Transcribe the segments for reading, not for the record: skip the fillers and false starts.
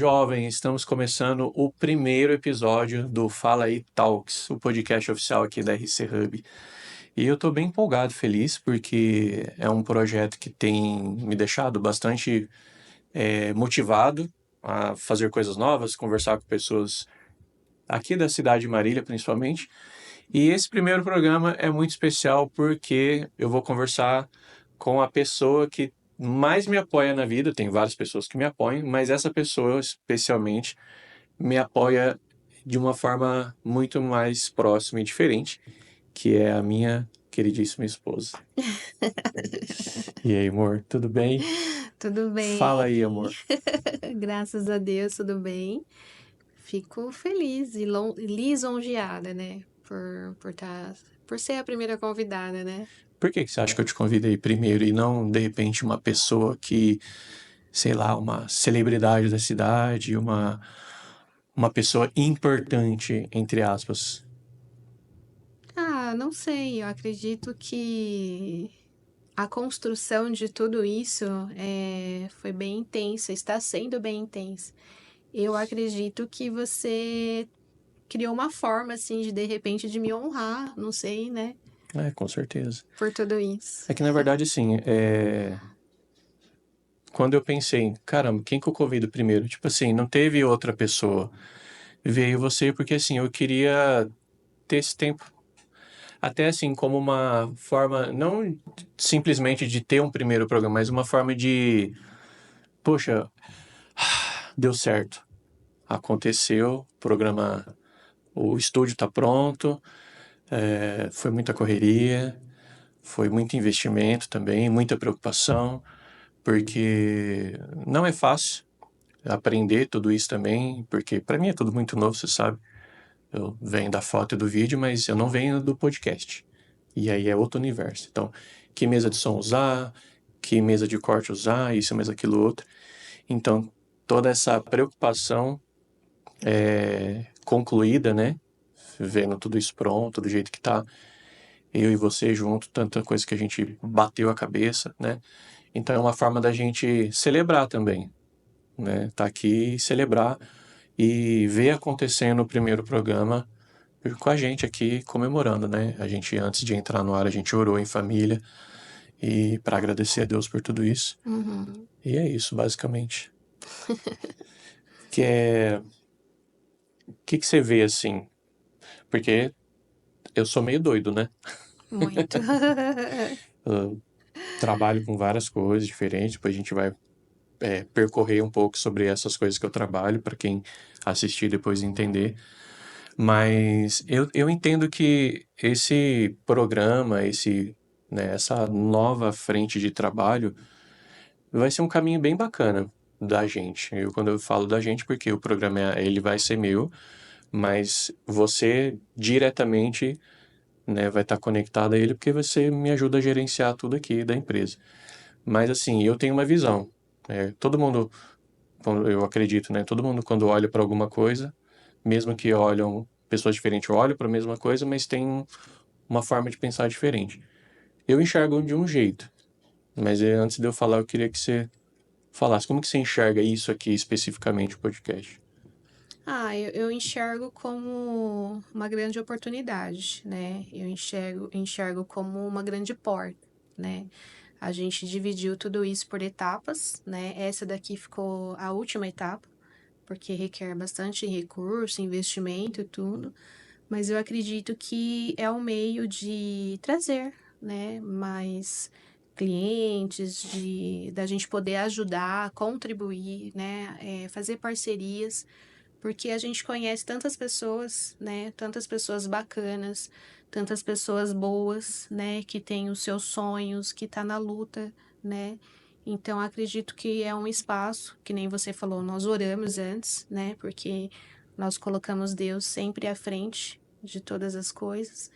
jovem, estamos começando o primeiro episódio do Fala aí Talks, o podcast oficial aqui da RC Hub. E eu tô bem empolgado, feliz, porque é um projeto que tem me deixado bastante motivado a fazer coisas novas, conversar com pessoas aqui da cidade de Marília, principalmente. E esse primeiro programa é muito especial porque eu vou conversar com a pessoa que mais me apoia na vida. Tem várias pessoas que me apoiam, mas essa pessoa especialmente me apoia de uma forma muito mais próxima e diferente, que é a minha queridíssima esposa. E aí, amor, tudo bem? Tudo Fala bem, aí, amor. graças a Deus, tudo bem. Fico feliz e lisonjeada, né? Por ser a primeira convidada, né? Por que você acha que eu te convidei primeiro e não, de repente, uma pessoa que, sei lá, uma celebridade da cidade, uma pessoa importante, entre aspas? Ah, não sei, eu acredito que a construção de tudo isso foi bem intensa, está sendo bem intensa. Eu acredito que você criou uma forma, assim, de repente, de me honrar, não sei, né? É, com certeza. Por tudo isso. É que, na verdade, assim, quando eu pensei, caramba, quem que eu convido primeiro? Tipo assim, não teve outra pessoa. Veio você porque, assim, eu queria ter esse tempo. Até, assim, como uma forma, não simplesmente de ter um primeiro programa, mas uma forma de, poxa, deu certo. Aconteceu, o programa, o estúdio tá pronto, foi muita correria, foi muito investimento também, muita preocupação, porque não é fácil aprender tudo isso também, porque para mim é tudo muito novo, você sabe. Eu venho da foto e do vídeo, mas eu não venho do podcast. E aí é outro universo. Então, que mesa de som usar, que mesa de corte usar, isso, mas aquilo outro. Então, toda essa preocupação concluída, né? Vendo tudo isso pronto, do jeito que tá, eu e você junto, tanta coisa que a gente bateu a cabeça, né? Então é uma forma da gente celebrar também, né? Tá aqui e celebrar e ver acontecendo o primeiro programa com a gente aqui comemorando, né? A gente, antes de entrar no ar, a gente orou em família e para agradecer a Deus por tudo isso. Uhum. E é isso, basicamente. Que é... O que que você vê assim? Porque eu sou meio doido, né? Muito. Eu trabalho com várias coisas diferentes, depois a gente vai percorrer um pouco sobre essas coisas que eu trabalho, para quem assistir depois entender. Mas eu entendo que esse programa, essa nova frente de trabalho, vai ser um caminho bem bacana da gente. Quando eu falo da gente, porque o programa ele vai ser meu, mas você diretamente, né, vai estar conectado a ele, porque você me ajuda a gerenciar tudo aqui da empresa. Mas assim, eu tenho uma visão. Todo mundo, eu acredito, né? Todo mundo quando olha para alguma coisa, mesmo que olham pessoas diferentes olham para a mesma coisa, mas tem uma forma de pensar diferente. Eu enxergo de um jeito, mas antes de eu falar, eu queria que você falasse como que você enxerga isso aqui especificamente o podcast. Eu enxergo como uma grande oportunidade, né? Enxergo como uma grande porta, né? A gente dividiu tudo isso por etapas, né? Essa daqui ficou a última etapa, porque requer bastante recurso, investimento e tudo. Mas eu acredito que é um meio de trazer, né? Mais clientes, da gente poder ajudar, contribuir, né? Fazer parcerias porque a gente conhece tantas pessoas, né? Tantas pessoas bacanas, tantas pessoas boas, né? Que têm os seus sonhos, que tá na luta, né? Então acredito que é um espaço, que nem você falou, nós oramos antes, né? Porque nós colocamos Deus sempre à frente de todas as coisas.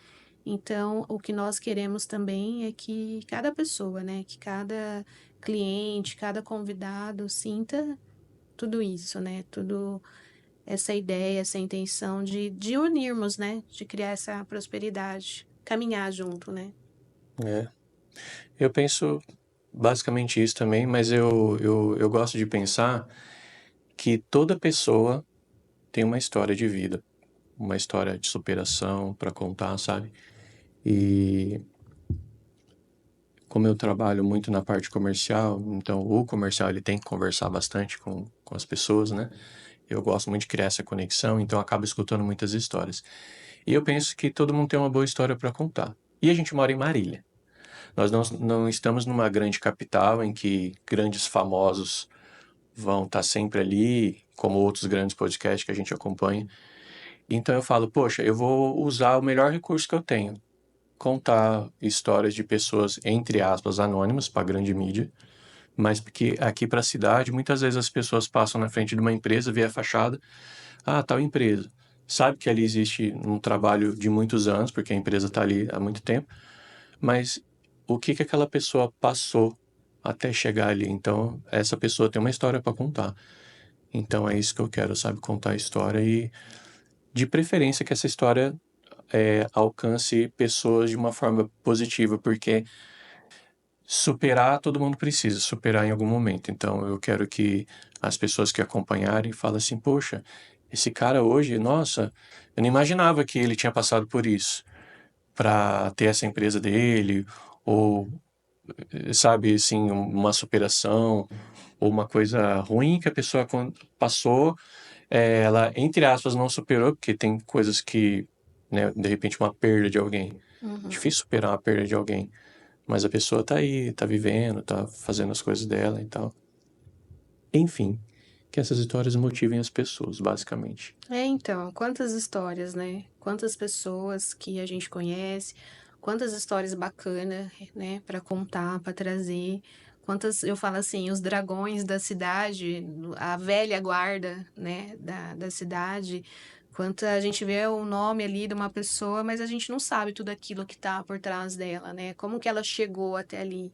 Então, o que nós queremos também é que cada pessoa, né? Que cada cliente, cada convidado sinta tudo isso, né? Tudo essa ideia, essa intenção de unirmos, né? De criar essa prosperidade, caminhar junto, né? É. Eu penso basicamente isso também, mas eu gosto de pensar que toda pessoa tem uma história de vida, uma história de superação para contar, sabe? E como eu trabalho muito na parte comercial, então o comercial ele tem que conversar bastante com as pessoas, né? Eu gosto muito de criar essa conexão, então eu acabo escutando muitas histórias. E eu penso que todo mundo tem uma boa história para contar. E a gente mora em Marília. Nós não estamos numa grande capital em que grandes famosos vão estar sempre ali, como outros grandes podcasts que a gente acompanha. Então eu falo, poxa, eu vou usar o melhor recurso que eu tenho, contar histórias de pessoas, entre aspas, anônimas para a grande mídia, mas porque aqui para a cidade, muitas vezes as pessoas passam na frente de uma empresa, vê a fachada, ah, tal empresa. Sabe que ali existe um trabalho de muitos anos, porque a empresa está ali há muito tempo, mas o que que aquela pessoa passou até chegar ali? Então, essa pessoa tem uma história para contar. Então, é isso que eu quero, sabe? Contar a história e, de preferência, que essa história alcance pessoas de uma forma positiva, porque superar, todo mundo precisa superar em algum momento. Então, eu quero que as pessoas que acompanharem falem assim: poxa, esse cara hoje, nossa, eu não imaginava que ele tinha passado por isso para ter essa empresa dele, ou, sabe, assim, uma superação, ou uma coisa ruim que a pessoa passou, ela, entre aspas, não superou, porque tem coisas que, né, de repente, uma perda de alguém. Uhum. Difícil superar a perda de alguém. Mas a pessoa tá aí, tá vivendo, tá fazendo as coisas dela e tal. Enfim, que essas histórias motivem as pessoas, basicamente. Então, quantas histórias, né? Quantas pessoas que a gente conhece, quantas histórias bacanas, né, para contar, para trazer. Quantas, eu falo assim, os dragões da cidade, a velha guarda, né, da cidade. Quanta a gente vê o nome ali de uma pessoa, mas a gente não sabe tudo aquilo que tá por trás dela, né? Como que ela chegou até ali.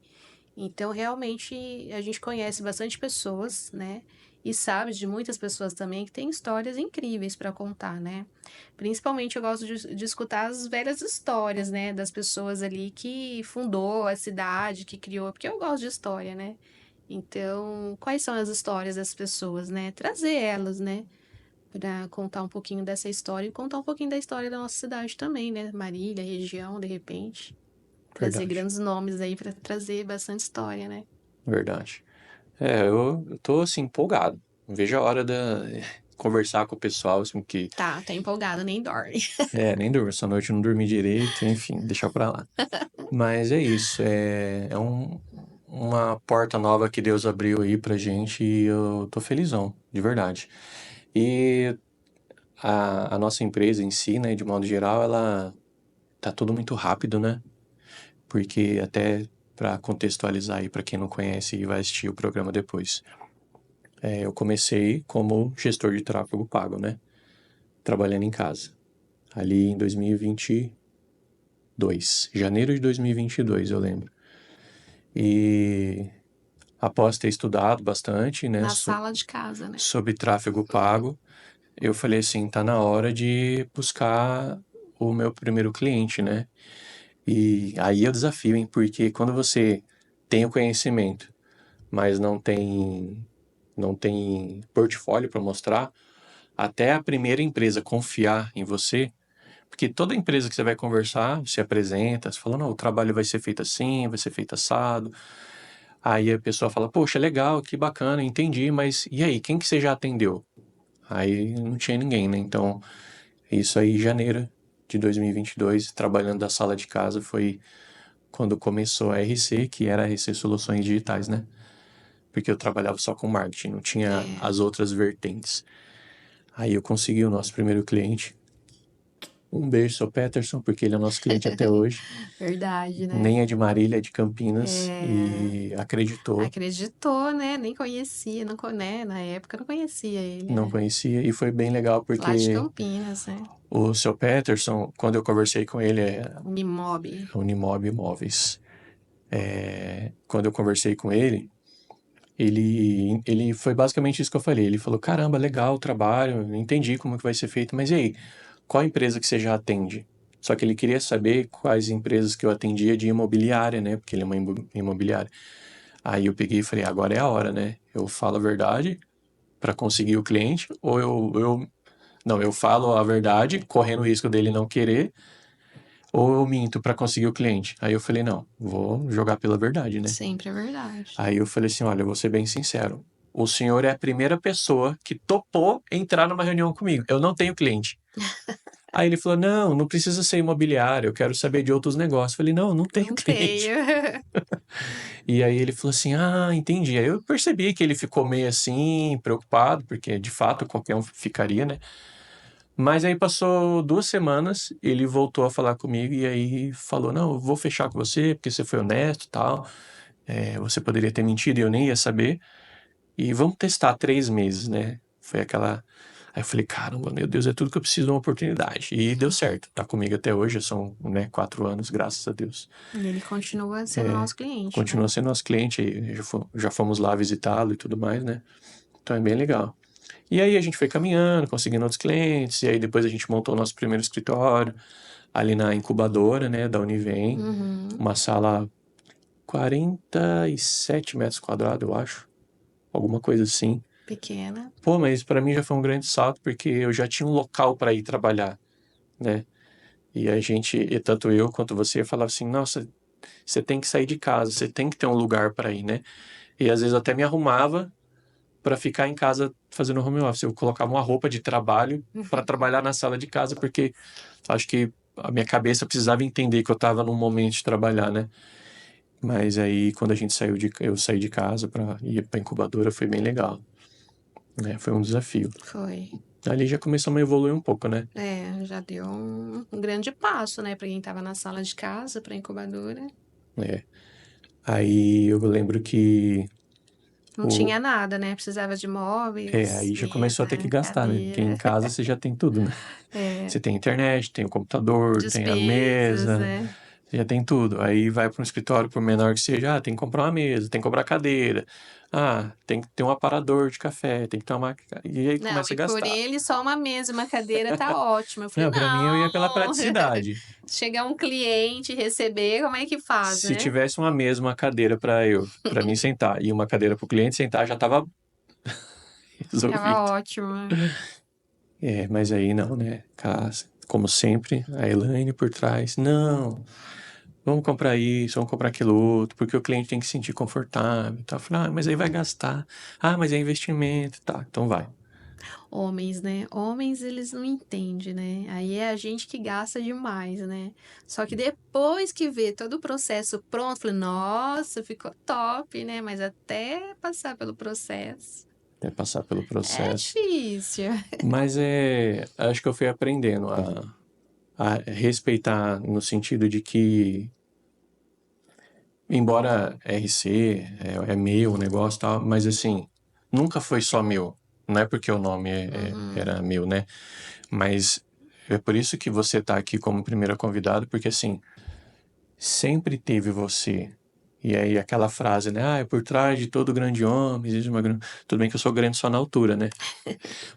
Então, realmente, a gente conhece bastante pessoas, né? E sabe de muitas pessoas também que têm histórias incríveis para contar, né? Principalmente eu gosto de escutar as velhas histórias, né? Das pessoas ali que fundou a cidade, que criou, porque eu gosto de história, né? Então, quais são as histórias das pessoas, né? Trazer elas, né? Para contar um pouquinho dessa história e contar um pouquinho da história da nossa cidade também, né? Marília, região, de repente. Trazer Verdade, grandes nomes aí para trazer bastante história, né? verdade. Eu tô assim empolgado. Não vejo a hora de conversar com o pessoal, assim, que Tá empolgado, nem dorme. nem durmo, essa noite eu não dormi direito, enfim, deixar pra lá. Mas é isso, uma porta nova que Deus abriu aí pra gente e eu tô felizão, de verdade. E a nossa empresa em si, né, de modo geral, ela tá tudo muito rápido, né? Porque até para contextualizar aí para quem não conhece e vai assistir o programa depois. Eu comecei como gestor de tráfego pago, né? Trabalhando em casa. Ali em 2022, janeiro de 2022, eu lembro. E após ter estudado bastante, né, Na sala de casa, né? sobre tráfego pago, eu falei assim, tá na hora de buscar o meu primeiro cliente, né? E aí é o desafio, hein? Porque quando você tem o conhecimento, mas não tem portfólio para mostrar, até a primeira empresa confiar em você, porque toda empresa que você vai conversar, se apresenta, você fala, não, o trabalho vai ser feito assim, vai ser feito assado. Aí a pessoa fala, poxa, legal, que bacana, entendi, mas e aí, quem que você já atendeu? Aí não tinha ninguém, né? Então, isso aí, janeiro de 2022, trabalhando da sala de casa, foi quando começou a RC, que era a RC Soluções Digitais, né? Porque eu trabalhava só com marketing, não tinha É, as outras vertentes. Aí eu consegui o nosso primeiro cliente. Um beijo, seu Peterson, porque ele é nosso cliente até hoje. verdade, né? Nem é de Marília, é de Campinas. É, E acreditou, acreditou, né? Nem conhecia, não, né? Na época eu não conhecia ele, não né? conhecia. E foi bem legal, Lá de porque Campinas, né? o seu Peterson, quando eu conversei com ele, Unimob. Unimob Imóveis. Quando eu conversei com ele foi basicamente isso que eu falei. Ele falou: caramba, legal o trabalho, entendi como que vai ser feito, mas e aí, qual empresa que você já atende? Só que ele queria saber quais empresas que eu atendia de imobiliária, né? Porque ele é uma imobiliária. Aí eu peguei e falei: agora é a hora, né? Eu falo a verdade, para conseguir o cliente, ou não, eu falo a verdade, correndo o risco dele não querer, ou eu minto para conseguir o cliente. Aí eu falei, não, vou jogar pela verdade, né? Sempre é verdade. Aí eu falei assim, olha, eu vou ser bem sincero. O senhor é a primeira pessoa que topou entrar numa reunião comigo. Eu não tenho cliente. Aí ele falou, não, não precisa ser imobiliário, eu quero saber de outros negócios. Eu falei, não, eu não tenho Não cliente. tenho. E aí ele falou assim, ah, entendi. Aí eu percebi que ele ficou meio assim, preocupado, porque de fato qualquer um ficaria, né? Mas aí passou 2 semanas, ele voltou a falar comigo e aí falou, não, eu vou fechar com você, porque você foi honesto e tal. Você poderia ter mentido e eu nem ia saber. E vamos testar 3 meses, né? Foi aquela. Aí eu falei, caramba, meu Deus, é tudo que eu preciso de uma oportunidade. E deu certo. Tá comigo até hoje, já são, né, 4 anos, graças a Deus. E ele continua sendo nosso cliente, Continua né? sendo nosso cliente, e já fomos lá visitá-lo e tudo mais, né? Então é bem legal. E aí a gente foi caminhando, conseguindo outros clientes, e aí depois a gente montou o nosso primeiro escritório, ali na incubadora, né, da Univem, Uhum. uma sala 47 metros quadrados, eu acho, alguma coisa assim. Pequena. Pô, mas para mim já foi um grande salto, porque eu já tinha um local para ir trabalhar, né? E a gente, e tanto eu quanto você, falava assim, nossa, você tem que sair de casa, você tem que ter um lugar para ir, né? E às vezes eu até me arrumava para ficar em casa fazendo home office. Eu colocava uma roupa de trabalho para trabalhar na sala de casa, porque acho que a minha cabeça precisava entender que eu estava num momento de trabalhar, né? Mas aí quando eu saí de casa para ir para incubadora, foi bem legal, né? Foi um desafio. Foi. Ali já começamos a evoluir um pouco, né? Já deu um grande passo, né, para quem estava na sala de casa, para incubadora. É. Aí eu lembro que Não o tinha nada, né? Precisava de móveis, aí já começou a ter que mesa, gastar, né? Porque em cadeira, casa você já tem tudo, né? é, Você tem internet, tem o computador, tem a despesas, mesa, né? você já tem tudo. Aí vai para um escritório, por menor que seja, tem que comprar uma mesa, tem que comprar cadeira. Ah, tem que ter um aparador de café, tem que ter uma máquina. E aí Não, começa e a por gastar. ele só uma mesa e uma cadeira tá ótimo. Eu falei, Não, para mim eu ia pela não, praticidade. chegar um cliente, receber, como é que faz, Se né? tivesse uma mesa, uma cadeira para mim sentar e uma cadeira para o cliente sentar, já estava Tava resolvido. ótimo. Mas aí não, né? Como sempre, a Elaine por trás. Não, vamos comprar isso, vamos comprar aquilo outro, porque o cliente tem que se sentir confortável e tal. Eu falei, mas aí vai gastar. Ah, mas é investimento. Tá, então vai. Homens, né? Homens, eles não entendem, né? Aí é a gente que gasta demais, né? Só que depois que vê todo o processo pronto, falei, nossa, ficou top, né? Mas até passar pelo processo Até passar pelo é processo. difícil. Mas acho que eu fui aprendendo a respeitar no sentido de que, embora RC é meu o negócio e tal, mas assim, nunca foi só meu. Não é porque o nome Uhum. era meu, né? Mas é por isso que você tá aqui como primeira convidada, porque assim, sempre teve você. E aí aquela frase, né? Ah, é por trás de todo grande homem existe uma grande... Tudo bem que eu sou grande só na altura, né?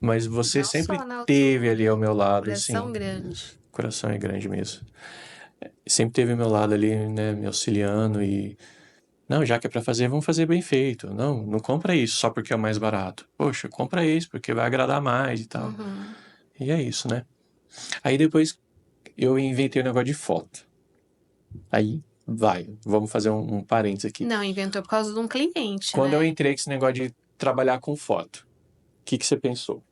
Mas você Não sempre só na teve ali altura, ao meu lado, coração assim. grande. O coração é grande mesmo. Sempre teve ao meu lado ali, né? Me auxiliando e... Não, já que é pra fazer, vamos fazer bem feito. Não, não compra isso só porque é o mais barato. Poxa, compra isso porque vai agradar mais e tal. Uhum. E é isso, né? Aí depois eu inventei o negócio de foto. Aí vamos fazer um parênteses aqui. Não, inventou por causa de um cliente, Quando né? eu entrei com esse negócio de trabalhar com foto, o que você pensou?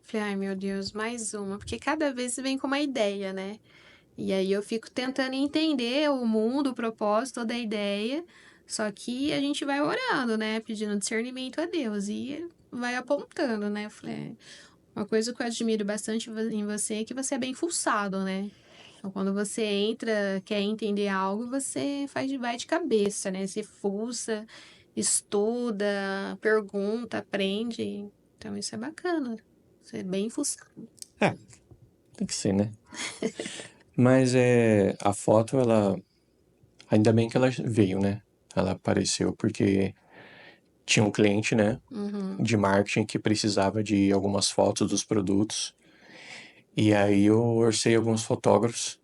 Falei, ai meu Deus, mais uma, porque cada vez vem com uma ideia, né? E aí eu fico tentando entender o mundo, o propósito da ideia, só que a gente vai orando, né? Pedindo discernimento a Deus e vai apontando, né? Eu falei, uma coisa que eu admiro bastante em você é que você é bem fuçado, né? Então, quando você entra, quer entender algo, você vai de cabeça, né? Você fuça, estuda, pergunta, aprende. Então, isso é bacana. Você é bem fuçado. É, tem que ser, né? Mas a foto, ainda bem que ela veio, né? Ela apareceu porque tinha um cliente, né, Uhum. de marketing que precisava de algumas fotos dos produtos. E aí eu orcei alguns fotógrafos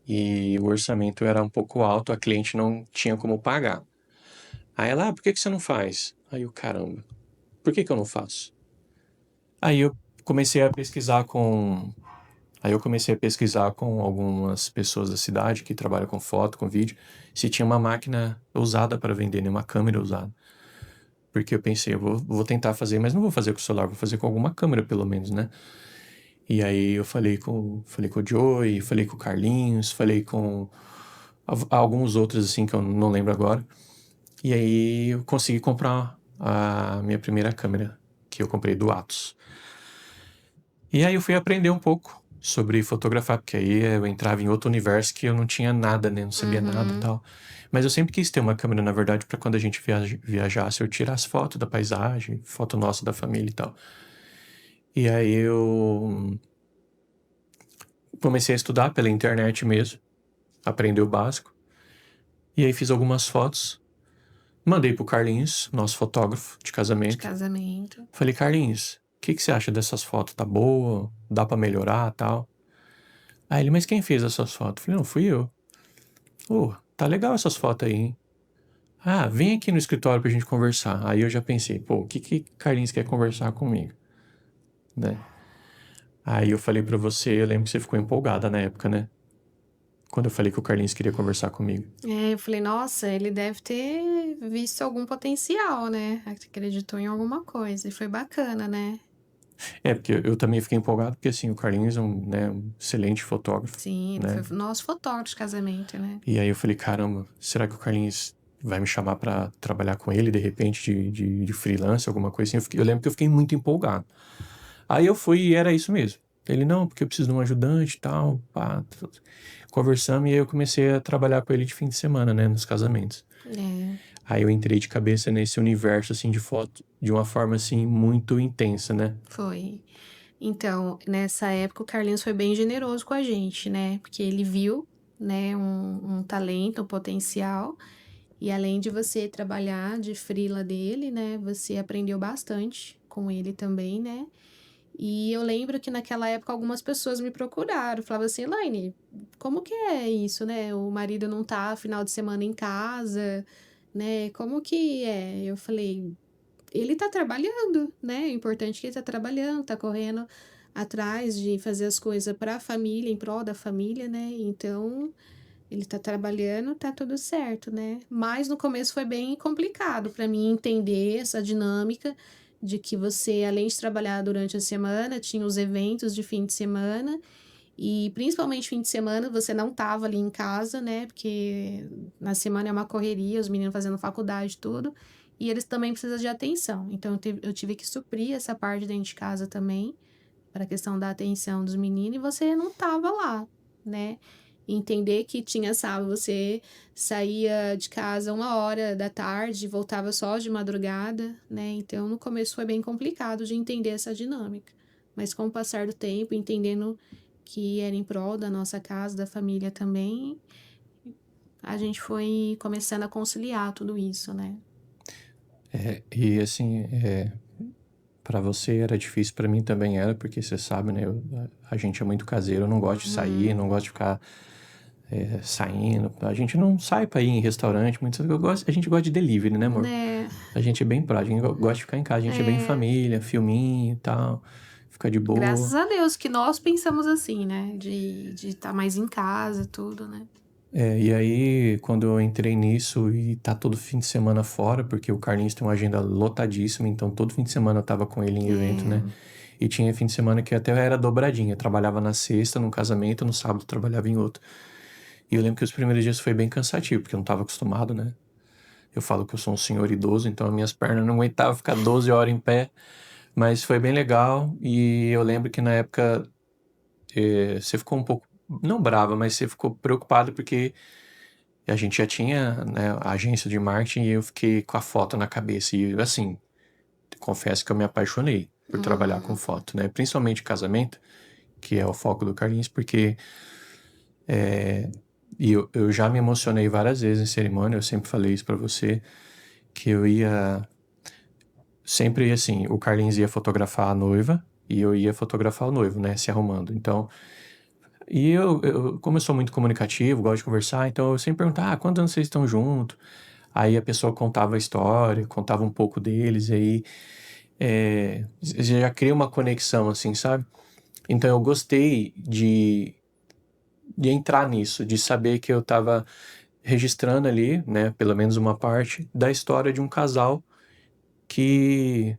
e o orçamento era um pouco alto, a cliente não tinha como pagar. Aí ela, por que você não faz? Aí eu, caramba. por que que eu não faço? Aí eu comecei a pesquisar com Aí eu comecei a pesquisar com algumas pessoas da cidade que trabalham com foto, com vídeo, se tinha uma máquina usada para vender, né? Uma câmera usada. Porque eu pensei, eu vou tentar fazer, mas não vou fazer com o celular, vou fazer com alguma câmera pelo menos, né? E aí eu falei com o Joey, falei com o Carlinhos, falei com alguns outros assim que eu não lembro agora. E aí eu consegui comprar a minha primeira câmera, que eu comprei do Atos. E aí eu fui aprender um pouco sobre fotografar, porque aí eu entrava em outro universo que eu não tinha nada, né? Não sabia nada e tal. Mas eu sempre quis ter uma câmera, na verdade, para quando a gente viajasse, eu tirasse foto da paisagem, foto nossa da família e tal. E aí eu comecei a estudar pela internet mesmo, aprender o básico. E aí fiz algumas fotos, mandei pro Carlinhos, nosso fotógrafo de De casamento. casamento. Falei, Carlinhos, o que que você acha dessas fotos? Tá boa? Dá pra melhorar, tal? Aí ele, mas quem fez essas fotos? Falei, não, fui eu. Tá legal essas fotos aí, hein? Ah, vem aqui no escritório pra gente conversar. Aí eu já pensei, o que Carlinhos quer conversar comigo, né? Aí eu falei pra você, eu lembro que você ficou empolgada na época, né? Quando eu falei que o Carlinhos queria conversar comigo. É, eu falei, nossa, ele deve ter visto algum potencial, né? Acreditou em alguma coisa. E foi bacana, né? É, porque eu também fiquei empolgado, porque assim, o Carlinhos é um excelente fotógrafo, Sim, ele né? foi nosso fotógrafo de casamento, né? E aí eu falei, caramba, será que o Carlinhos vai me chamar pra trabalhar com ele, de repente, de freelance, alguma coisa assim? Eu lembro que eu fiquei muito empolgado. Aí eu fui e era isso mesmo. Ele, não, porque eu preciso de um ajudante e tal, pá. Conversamos e aí eu comecei a trabalhar com ele de fim de semana, né, nos casamentos. É, Aí eu entrei de cabeça nesse universo, assim, de foto, de uma forma, assim, muito intensa, né? foi. Então, nessa época, o Carlinhos foi bem generoso com a gente, né? Porque ele viu, né, um talento, um potencial. E além de você trabalhar de freela dele, né, você aprendeu bastante com ele também, né? E eu lembro que naquela época algumas pessoas me procuraram, falavam assim, Elaine, como que é isso, né? O marido não tá final de semana em casa, né? Como que é? Eu falei, ele tá trabalhando, né? É importante que ele tá trabalhando, tá correndo atrás de fazer as coisas para a família, em prol da família, né? Então, ele tá trabalhando, tá tudo certo, né? Mas no começo foi bem complicado para mim entender essa dinâmica de que você, além de trabalhar durante a semana, tinha os eventos de fim de semana e principalmente fim de semana você não tava ali em casa, né? Porque na semana é uma correria, os meninos fazendo faculdade, tudo, e eles também precisam de atenção. Então eu tive que suprir essa parte dentro de casa também, para a questão da atenção dos meninos, e você não tava lá, né? Entender que tinha sábado, você saía de casa 1 hora da tarde, voltava só de madrugada, né? Então, no começo foi bem complicado de entender essa dinâmica. Mas com o passar do tempo, entendendo que era em prol da nossa casa, da família também, a gente foi começando a conciliar tudo isso, né? E assim, para você era difícil, para mim também era, porque você sabe, né? A gente é muito caseiro, eu não gosto de sair, não gosto de ficar saindo. A gente não sai para ir em restaurante, a gente gosta de delivery, né, amor? Né? A gente é bem prático, a gente gosta de ficar em casa, a gente é bem É, família, filminho e tal, ficar de graças boa. a Deus que nós pensamos assim, né? De estar mais em casa, tudo, né? E aí, quando eu entrei nisso e tá todo fim de semana fora, porque o Carlinhos tem uma agenda lotadíssima, então todo fim de semana eu tava com ele em evento, né? E tinha fim de semana que até era dobradinha. Eu trabalhava na sexta, num casamento, no sábado eu trabalhava em outro. E eu lembro que os primeiros dias foi bem cansativo, porque eu não tava acostumado, né? Eu falo que eu sou um senhor idoso, então as minhas pernas não aguentavam ficar 12 horas em pé. Mas foi bem legal. E eu lembro que na época você ficou um pouco, não brava, mas você ficou preocupado porque a gente já tinha, né, a agência de marketing e eu fiquei com a foto na cabeça. E assim, confesso que eu me apaixonei por trabalhar com foto, né? Principalmente casamento, que é o foco do Carlinhos, porque eu já me emocionei várias vezes em cerimônia, eu sempre falei isso pra você, que eu ia sempre assim, o Carlinhos ia fotografar a noiva e eu ia fotografar o noivo, né, se arrumando. Então, e como eu sou muito comunicativo, gosto de conversar, então eu sempre perguntava, quantos anos vocês estão juntos? Aí a pessoa contava a história, contava um pouco deles, e aí já cria uma conexão, assim, sabe? Então eu gostei de entrar nisso, de saber que eu estava registrando ali, né, pelo menos uma parte da história de um casal que,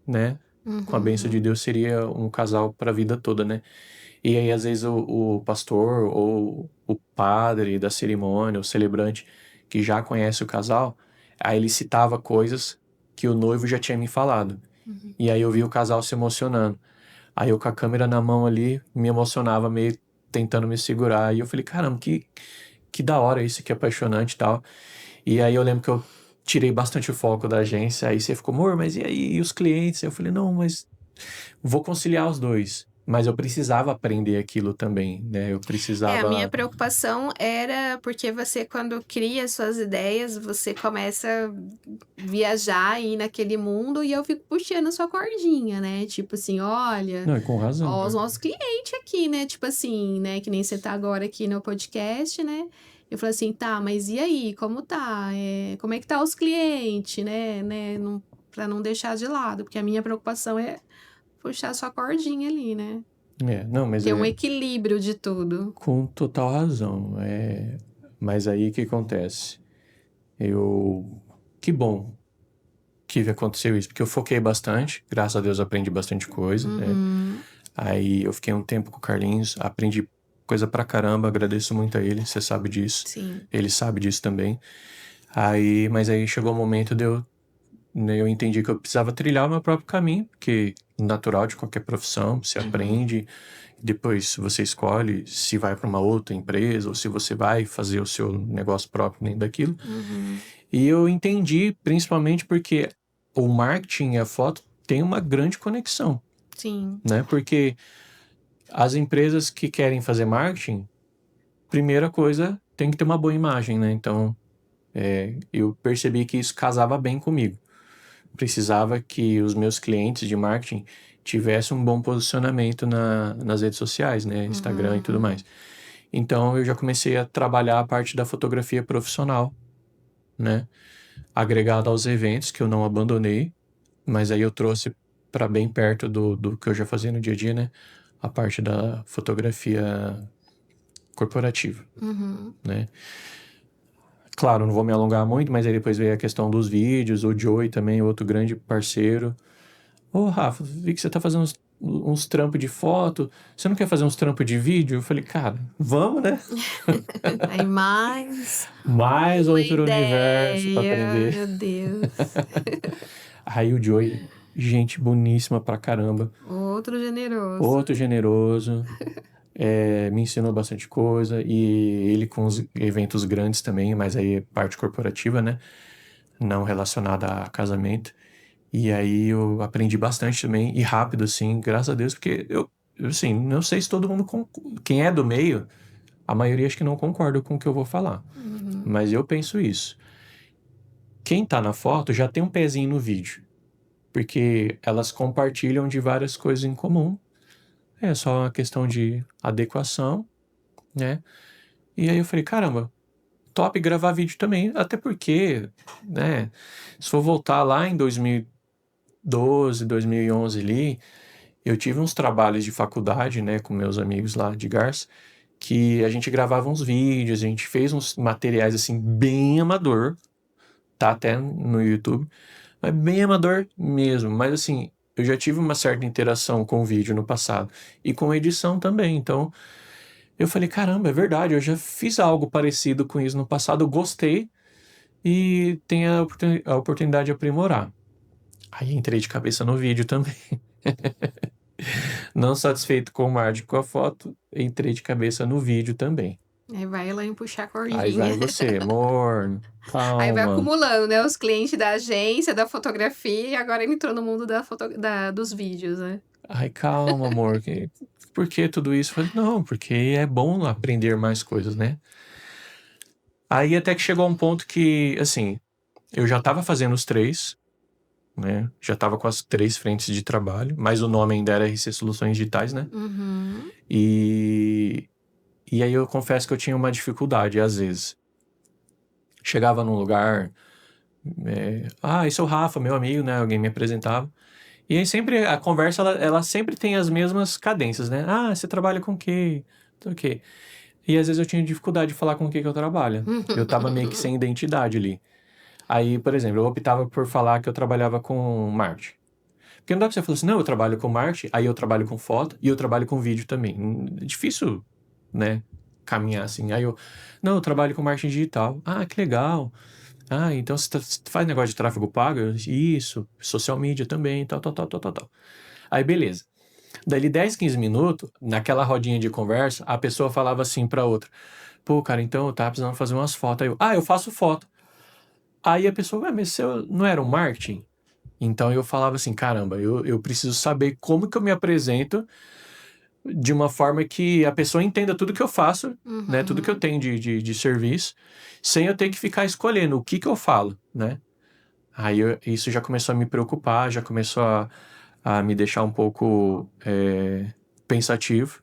né, com a bênção de Uhum. Deus seria um casal para a vida toda, né? E aí às vezes o pastor ou o padre da cerimônia, o celebrante que já conhece o casal, aí ele citava coisas que o noivo já tinha me falado. Uhum. E aí eu vi o casal se emocionando. Aí eu com a câmera na mão ali, me emocionava meio tentando me segurar. E eu falei, caramba, que da hora isso, que apaixonante e tal. E aí eu lembro que eu tirei bastante o foco da agência. Aí você ficou, amor, mas e aí, e os clientes? Eu falei, não, mas vou conciliar os dois. Mas eu precisava aprender aquilo também, né? Eu A minha precisava. preocupação era porque você, quando cria suas ideias, você começa a viajar e ir naquele mundo e eu fico puxando sua cordinha, né? Tipo assim, olha, Não, e com razão. ó, os nossos clientes aqui, né? Tipo assim, né? Que nem você tá agora aqui no podcast, né? Eu falei assim, tá, mas e aí? Como tá? Como é que tá os clientes, né? Não, pra não deixar de lado, porque a minha preocupação é puxar sua cordinha ali, né? Não, mas Ter um é equilíbrio de tudo. com total razão. Mas aí o que acontece? Eu. Que bom que aconteceu isso, porque eu foquei bastante, graças a Deus aprendi bastante coisa, né? Uhum, Aí eu fiquei um tempo com o Carlinhos, aprendi coisa pra caramba, agradeço muito a ele, você sabe disso. sim. Ele sabe disso também. Mas aí chegou o momento né, eu entendi que eu precisava trilhar o meu próprio caminho, porque natural de qualquer profissão, você Uhum, aprende, depois você escolhe se vai para uma outra empresa ou se você vai fazer o seu negócio próprio dentro daquilo. uhum, E eu entendi principalmente porque o marketing e a foto têm uma grande conexão, sim. né? Porque as empresas que querem fazer marketing, primeira coisa, tem que ter uma boa imagem, né? Então, eu percebi que isso casava bem comigo. Precisava que os meus clientes de marketing tivessem um bom posicionamento nas redes sociais, né? Instagram e tudo Uhum, mais. Então, eu já comecei a trabalhar a parte da fotografia profissional, né? Agregado aos eventos, que eu não abandonei, mas aí eu trouxe para bem perto do que eu já fazia no dia a dia, né? A parte da fotografia corporativa, uhum. né? Claro, não vou me alongar muito, mas aí depois veio a questão dos vídeos, o Joey também, outro grande parceiro. Ô, Rafa, vi que você tá fazendo uns trampos de foto, você não quer fazer uns trampos de vídeo? Eu falei, cara, vamos, né? Aí mais Mais uma outro universo para ideia, aprender. meu Deus. Aí o Joey, gente boníssima pra caramba, Outro generoso. outro generoso, me ensinou bastante coisa, e ele com os eventos grandes também, mas aí é parte corporativa, né? Não relacionada a casamento. E aí eu aprendi bastante também, e rápido, assim, graças a Deus, porque assim, não sei se todo mundo, quem é do meio, a maioria acho que não concorda com o que eu vou falar, Uhum, mas eu penso isso. Quem tá na foto já tem um pezinho no vídeo, porque elas compartilham de várias coisas em comum, é só uma questão de adequação, né? E aí eu falei, caramba, top gravar vídeo também, até porque, né, se for voltar lá em 2012, 2011 ali, eu tive uns trabalhos de faculdade, né, com meus amigos lá de Garça, que a gente gravava uns vídeos, a gente fez uns materiais assim bem amador, tá até no YouTube, mas bem amador mesmo. Mas assim, eu já tive uma certa interação com o vídeo no passado e com edição também. Então eu falei, caramba, é verdade, eu já fiz algo parecido com isso no passado, eu gostei e tenho a oportunidade de aprimorar. Aí entrei de cabeça no vídeo também. Não satisfeito com o áudio com a foto, entrei de cabeça no vídeo também. aí vai lá em puxar a Aí cordinha. vai você, amor, Aí vai calma. acumulando, né? Os clientes da agência, da fotografia, e agora ele entrou no mundo dos vídeos, né? Ai, calma, amor. Por que tudo isso? Eu falei, não, porque é bom aprender mais coisas, né? Aí até que chegou um ponto que, assim, eu já estava fazendo os três, né? Já estava com as três frentes de trabalho, mas o nome ainda era RC Soluções Digitais, né? Uhum, E, e aí eu confesso que eu tinha uma dificuldade, às vezes. Chegava num lugar, esse é o Rafa, meu amigo, né? Alguém me apresentava. E aí sempre a conversa, ela sempre tem as mesmas cadências, né? Ah, você trabalha com o quê? O quê? E às vezes eu tinha dificuldade de falar com o que eu trabalho. Eu tava meio que sem identidade ali. Aí, por exemplo, eu optava por falar que eu trabalhava com marketing. Porque não dá pra você falar assim, não, eu trabalho com marketing, aí eu trabalho com foto e eu trabalho com vídeo também. É difícil, né, caminhar assim. Aí eu, não, eu trabalho com marketing digital. Ah, que legal. Ah, então você faz negócio de tráfego pago? Isso, social media também, tal, tal, tal, tal, tal, tal. Aí, beleza. Dali 10, 15 minutos, naquela rodinha de conversa, a pessoa falava assim pra outra, pô, cara, então eu tava precisando fazer umas fotos. Aí eu, eu faço foto. Aí a pessoa, mas você não era um marketing? Então eu falava assim, caramba, eu preciso saber como que eu me apresento de uma forma que a pessoa entenda tudo que eu faço, né? Tudo que eu tenho de serviço, sem eu ter que ficar escolhendo o que eu falo, né? Aí isso já começou a me preocupar, já começou a me deixar um pouco pensativo.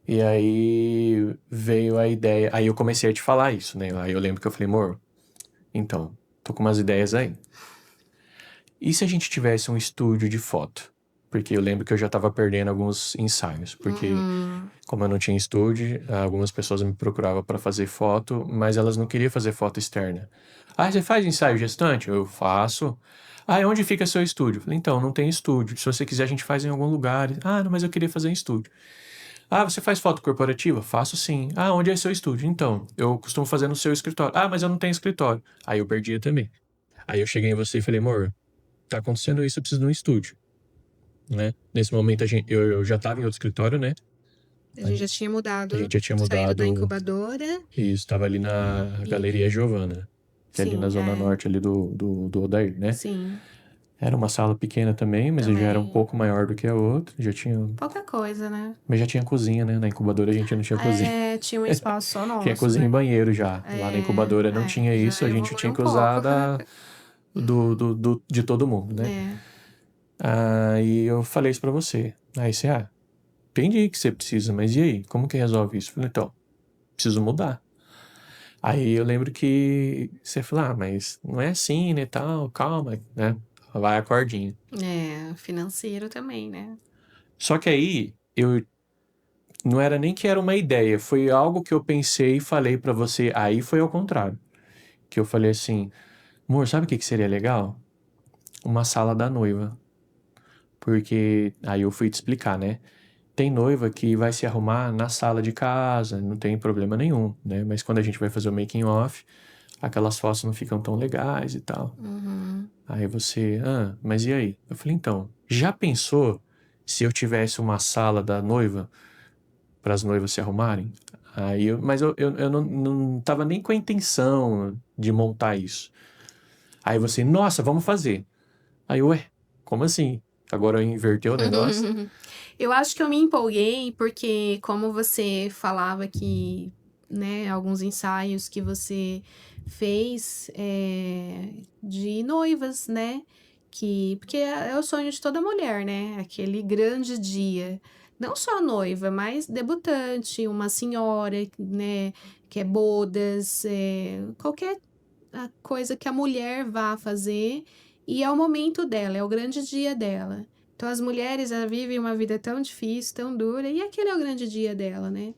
E aí veio a ideia, aí eu comecei a te falar isso, né? Aí eu lembro que eu falei, amor, então, tô com umas ideias aí. E se a gente tivesse um estúdio de foto? Porque eu lembro que eu já estava perdendo alguns ensaios. Porque, como eu não tinha estúdio, algumas pessoas me procuravam para fazer foto, mas elas não queriam fazer foto externa. Ah, você faz ensaio gestante? Eu faço. Ah, e onde fica seu estúdio? Eu falei, então, não tem estúdio. Se você quiser, a gente faz em algum lugar. Ah, não, mas eu queria fazer em estúdio. Ah, você faz foto corporativa? Faço sim. Ah, onde é seu estúdio? Então, eu costumo fazer no seu escritório. Ah, mas eu não tenho escritório. Aí eu perdia também. Aí eu cheguei em você e falei, amor, tá acontecendo isso, eu preciso de um estúdio, né? Nesse momento eu já estava em outro escritório, né? A gente já tinha A mudado, gente já tinha saído da mudado incubadora. e estava ali na Galeria E Giovana, que é ali na sim, zona norte ali do Odair, né? sim, Era uma sala pequena também, mas já era um também. pouco maior do que a outra, já tinha, Pouca coisa, né? mas já tinha cozinha, né? Na incubadora a gente não tinha cozinha. É, tinha um espaço só Tinha nosso, cozinha e né? banheiro já. Lá na incubadora não tinha Já isso, a gente tinha evoluiu um que usar pouco. de todo mundo, né? É. Aí eu falei isso pra você. Aí você, entendi que você precisa, mas e aí? Como que resolve isso? Eu falei, então, preciso mudar. Aí eu lembro que você falou, mas não é assim, né, tal, calma, né? Vai a cordinha. É, financeiro também, né? Só que aí, eu não era nem que era uma ideia, foi algo que eu pensei e falei pra você. Aí foi ao contrário. Que eu falei assim, amor, sabe o que que seria legal? Uma sala da noiva. Porque aí eu fui te explicar, né? Tem noiva que vai se arrumar na sala de casa, não tem problema nenhum, né? Mas quando a gente vai fazer o making off, aquelas fotos não ficam tão legais e tal. Uhum. Aí você, mas e aí? Eu falei, então, já pensou se eu tivesse uma sala da noiva para as noivas se arrumarem? Mas eu não tava nem com a intenção de montar isso. Aí você, nossa, vamos fazer. Aí, ué, como assim? Agora inverteu o negócio? Eu acho que eu me empolguei porque, como você falava que, né, alguns ensaios que você fez de noivas, né? Porque é o sonho de toda mulher, né? Aquele grande dia. Não só a noiva, mas debutante, uma senhora, né? Que é bodas, qualquer coisa que a mulher vá fazer. E é o momento dela, é o grande dia dela. Então, as mulheres vivem uma vida tão difícil, tão dura, e aquele é o grande dia dela, né?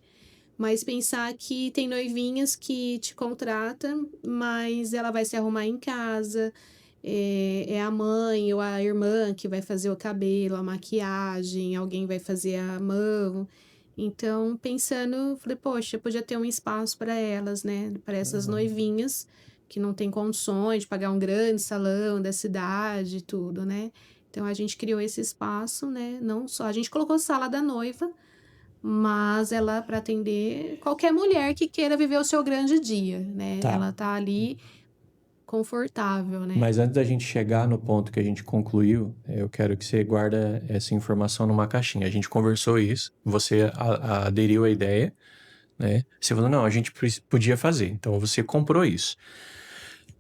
Mas pensar que tem noivinhas que te contratam, mas ela vai se arrumar em casa, é a mãe ou a irmã que vai fazer o cabelo, a maquiagem, alguém vai fazer a mão. Então, pensando, falei, poxa, podia ter um espaço para elas, né? Para essas noivinhas que não têm condições de pagar um grande salão da cidade e tudo, né? Então a gente criou esse espaço, né? Não só a gente colocou sala da noiva, mas ela para atender qualquer mulher que queira viver o seu grande dia, né? Tá. Ela tá ali confortável, né? Mas antes da gente chegar no ponto que a gente concluiu, eu quero que você guarda essa informação numa caixinha. A gente conversou isso, você aderiu à ideia, né? Você falou, não, a gente podia fazer. Então você comprou isso.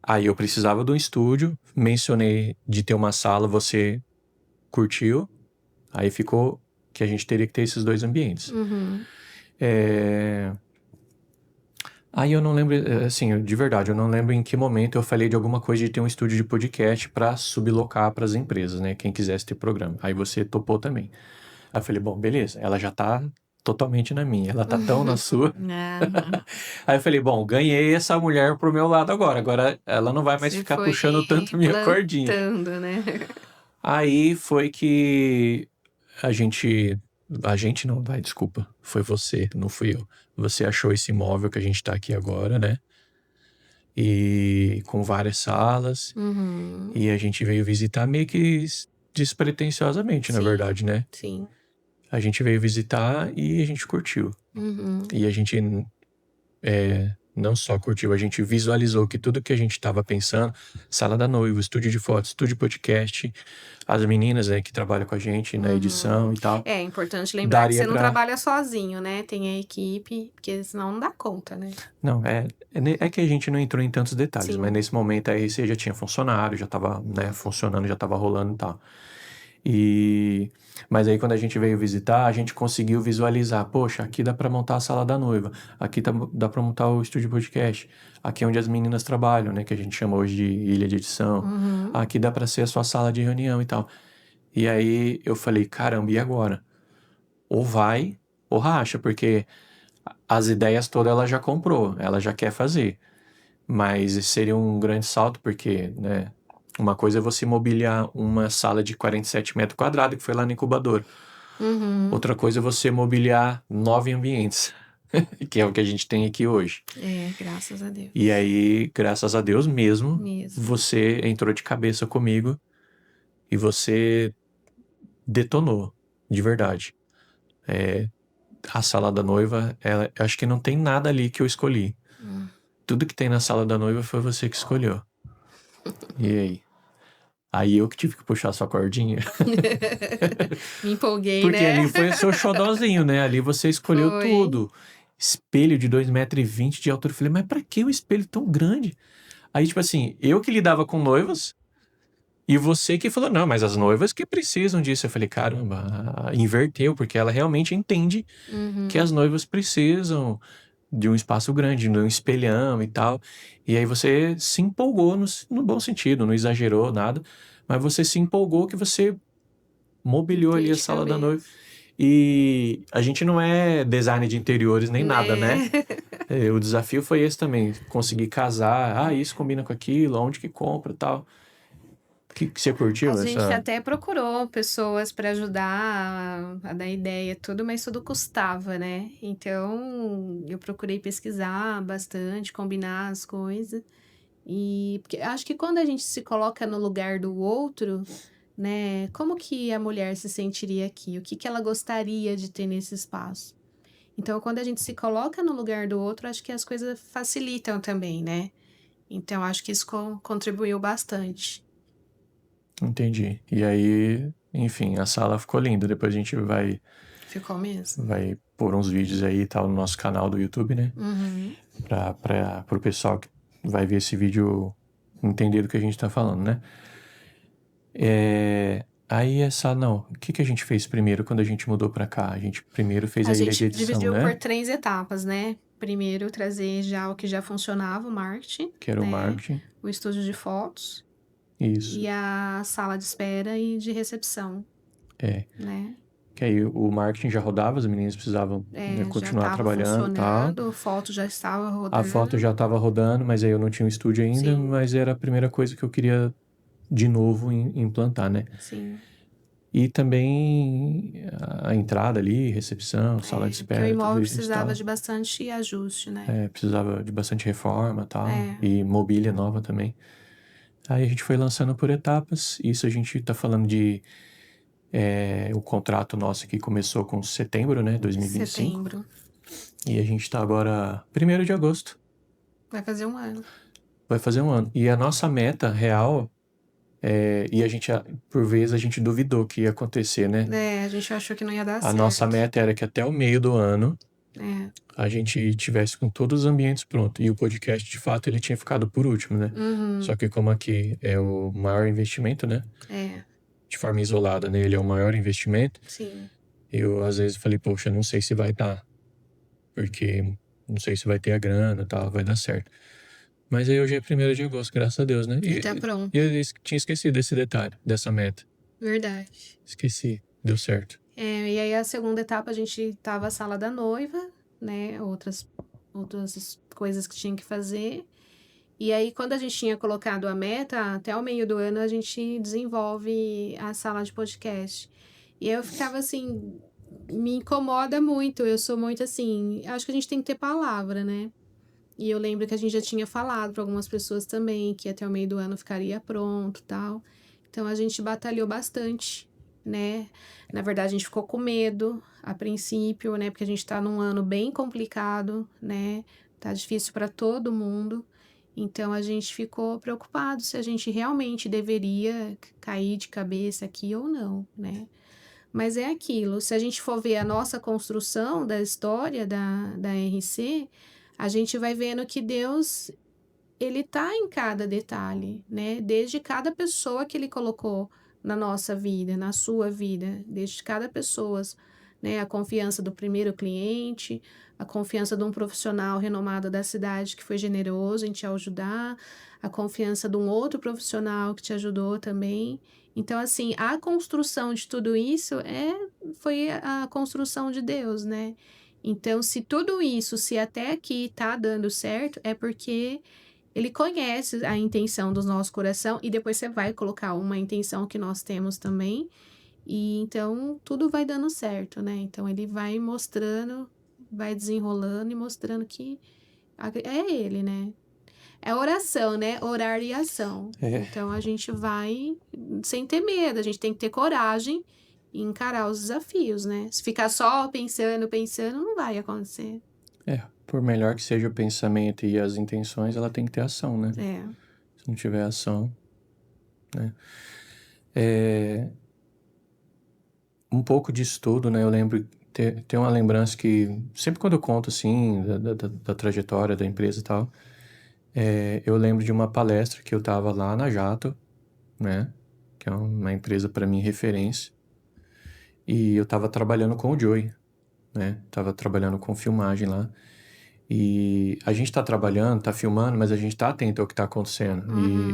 Aí eu precisava de um estúdio, mencionei de ter uma sala, você curtiu. Aí ficou que a gente teria que ter esses dois ambientes. Uhum. É, Aí eu não lembro, assim, de verdade, eu não lembro em que momento eu falei de alguma coisa de ter um estúdio de podcast pra sublocar pras empresas, né? Quem quisesse ter programa. Aí você topou também. Aí eu falei, bom, beleza, ela já tá totalmente na minha, ela tá tão na sua. Aham. Aí eu falei, bom, ganhei essa mulher pro meu lado agora. Agora ela não vai mais Você ficar foi puxando tanto minha cordinha. plantando, né? Aí foi que a gente. A gente não, vai, desculpa. Foi você, não fui eu. Você achou esse imóvel que a gente tá aqui agora, né? E com várias salas. Uhum. E a gente veio visitar meio que despretensiosamente, na Sim, verdade, né? sim. A gente veio visitar e a gente curtiu. Uhum. E a gente não só curtiu, a gente visualizou que tudo que a gente estava pensando, sala da noiva, estúdio de fotos, estúdio de podcast, as meninas, né, que trabalham com a gente na edição Uhum. e tal, É importante lembrar que daria você não pra... trabalha sozinho, né? Tem a equipe, porque senão não dá conta, né? Não, é que a gente não entrou em tantos detalhes, mas Sim. nesse momento aí você já tinha funcionário, já tava, né, funcionando, já tava rolando e tal. E... Mas aí quando a gente veio visitar, a gente conseguiu visualizar, poxa, aqui dá pra montar a sala da noiva, aqui dá pra montar o estúdio de podcast, aqui é onde as meninas trabalham, né, que a gente chama hoje de ilha de edição, Uhum. aqui dá pra ser a sua sala de reunião e tal. E aí eu falei, caramba, e agora? Ou vai ou racha, porque as ideias todas ela já comprou, ela já quer fazer. Mas seria um grande salto, porque, né, uma coisa é você mobiliar uma sala de 47 metros quadrados, que foi lá na incubadora. Uhum. Outra coisa é você mobiliar 9 ambientes, que é o que a gente tem aqui hoje. É, graças a E Deus. aí, graças a Deus mesmo, Mesmo. você entrou de cabeça comigo e você detonou, de verdade. A sala da noiva, eu acho que não tem nada ali que eu escolhi. Hum. Tudo que tem na sala da noiva foi você que escolheu. E aí? Aí eu que tive que puxar sua cordinha. Me empolguei, Porque né? ali foi o seu xodózinho, né? Ali você escolheu Foi. tudo. Espelho de 2,20 m de altura. Eu falei, mas pra que um espelho tão grande? Aí, tipo assim, eu que lidava com noivas e você que falou, não, mas as noivas que precisam disso. Eu falei, caramba, inverteu, porque ela realmente entende que Uhum. as noivas precisam de um espaço grande, de um espelhão e tal. E aí você se empolgou no bom sentido, não exagerou nada, mas você se empolgou que você mobiliou Entrei ali a de sala da noiva. cabeça. E a gente não é design de interiores nem nada, né? Né? O desafio foi esse também, conseguir casar. Ah, isso combina com aquilo, onde que compra e tal. Que você A curtiu gente essa? até procurou pessoas para ajudar a dar ideia, tudo, mas tudo custava, né? Então, eu procurei pesquisar bastante, combinar as coisas. E porque acho que quando a gente se coloca no lugar do outro, né? Como que a mulher se sentiria aqui? O que que ela gostaria de ter nesse espaço? Então, quando a gente se coloca no lugar do outro, acho que as coisas facilitam também, né? Então, acho que isso contribuiu bastante. Entendi. E aí, enfim, a sala ficou linda. Depois a gente Ficou mesmo. vai pôr uns vídeos aí e tal no nosso canal do YouTube, né? Uhum. Pro pessoal que vai ver esse vídeo entender do que a gente tá falando, né? Aí não, o que a gente fez primeiro quando a gente mudou pra cá? A gente primeiro fez A a ilha de gente edição, dividiu por né? 3 etapas, né? Primeiro, trazer já o que já funcionava, o marketing, Que era o né? marketing. O estúdio de fotos Isso. e a sala de espera e de recepção, É. né? Que aí o marketing já rodava, as meninas precisavam, né, Já continuar estava trabalhando e tal. funcionando, foto já estava A foto rodando. já estava rodando, mas aí eu não tinha um estúdio ainda, Sim, mas era a primeira coisa que eu queria de novo implantar, né? sim. E também a entrada ali, recepção, sala de Porque o espera, tudo imóvel isso precisava de tal. bastante ajuste, né? Precisava de bastante reforma e tal, É. e mobília nova também. Aí a gente foi lançando por etapas, isso a gente tá falando de... o contrato nosso aqui começou com setembro, né, 2025, Setembro. e a gente tá agora 1º de agosto, Vai fazer um ano. vai fazer um ano. E a nossa meta real, e a gente, por vezes, a gente duvidou que ia acontecer, né? É, a gente achou que não ia dar A nossa certo. meta era que até o meio do ano É. a gente tivesse com todos os ambientes prontos. E o podcast, de fato, ele tinha ficado por último, né? Uhum. Só que como aqui é o maior investimento, né? É, De forma isolada, né? Ele é o maior investimento. sim. Eu, às vezes, falei, poxa, não sei se vai dar. Porque não sei se vai ter a grana, tal, vai dar certo. Mas aí hoje é 1º de agosto, graças a Deus, né? E tá pronto. E eu tinha esquecido desse detalhe, dessa meta. Verdade. Esqueci, deu certo. E aí a segunda etapa a gente tava a sala da noiva, né? Outras coisas que tinha que fazer. E aí, quando a gente tinha colocado a meta, até o meio do ano a gente desenvolve a sala de podcast. E aí eu ficava assim, me incomoda muito. Eu sou muito assim, acho que a gente tem que ter palavra, né? E eu lembro que a gente já tinha falado para algumas pessoas também que até o meio do ano ficaria pronto, tal. Então a gente batalhou bastante, né? Na verdade, a gente ficou com medo a princípio, né? Porque a gente tá num ano bem complicado, né? Tá difícil para todo mundo. Então a gente ficou preocupado se a gente realmente deveria cair de cabeça aqui ou não, né? Mas é aquilo, se a gente for ver a nossa construção da história da RC, a gente vai vendo que Deus, ele tá em cada detalhe, né? Desde cada pessoa que ele colocou na nossa vida, na sua vida, desde cada pessoa, né? A confiança do primeiro cliente, a confiança de um profissional renomado da cidade que foi generoso em te ajudar, a confiança de um outro profissional que te ajudou também. Então, assim, a construção de tudo isso foi a construção de Deus, né? Então, se tudo isso, se até aqui tá dando certo, é porque ele conhece a intenção do nosso coração e depois você vai colocar uma intenção que nós temos também. E então tudo vai dando certo, né? Então ele vai mostrando, vai desenrolando e mostrando que é ele, né? É oração, né? Orar e ação. Então a gente vai sem ter medo, a gente tem que ter coragem e encarar os desafios, né? Se ficar só pensando, não vai acontecer. Por melhor que seja o pensamento e as intenções, ela tem que ter ação, né? Se não tiver ação, né? Um pouco disso tudo, né? Eu lembro, tem uma lembrança que, sempre quando eu conto, assim, da trajetória da empresa e tal, eu lembro de uma palestra que eu tava lá na Jato, né? Que é uma empresa para mim referência. E eu tava trabalhando com o Joey, né? Tava trabalhando com filmagem lá. E a gente tá trabalhando, tá filmando, mas a gente tá atento ao que tá acontecendo.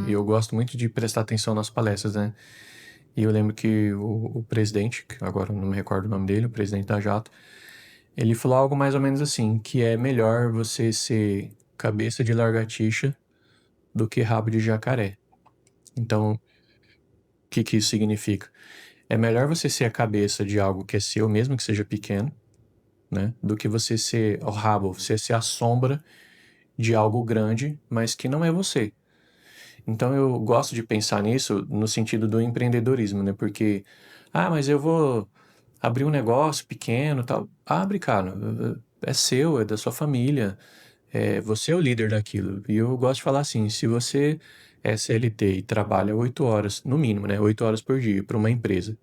E eu gosto muito de prestar atenção nas palestras, né? E eu lembro que o presidente, que agora eu não me recordo o nome dele, o presidente da Jato, ele falou algo mais ou menos assim, que é melhor você ser cabeça de lagartixa do que rabo de jacaré. Então, o que isso significa? É melhor você ser a cabeça de algo que é seu, mesmo que seja pequeno, né? Do que você ser o rabo, você ser a sombra de algo grande, mas que não é você. Então eu gosto de pensar nisso no sentido do empreendedorismo, né? Porque, mas eu vou abrir um negócio pequeno, tal. Abre, cara. É seu, é da sua família. Você é o líder daquilo. E eu gosto de falar assim, se você é CLT e trabalha 8 horas, no mínimo, né? 8 horas por dia para uma empresa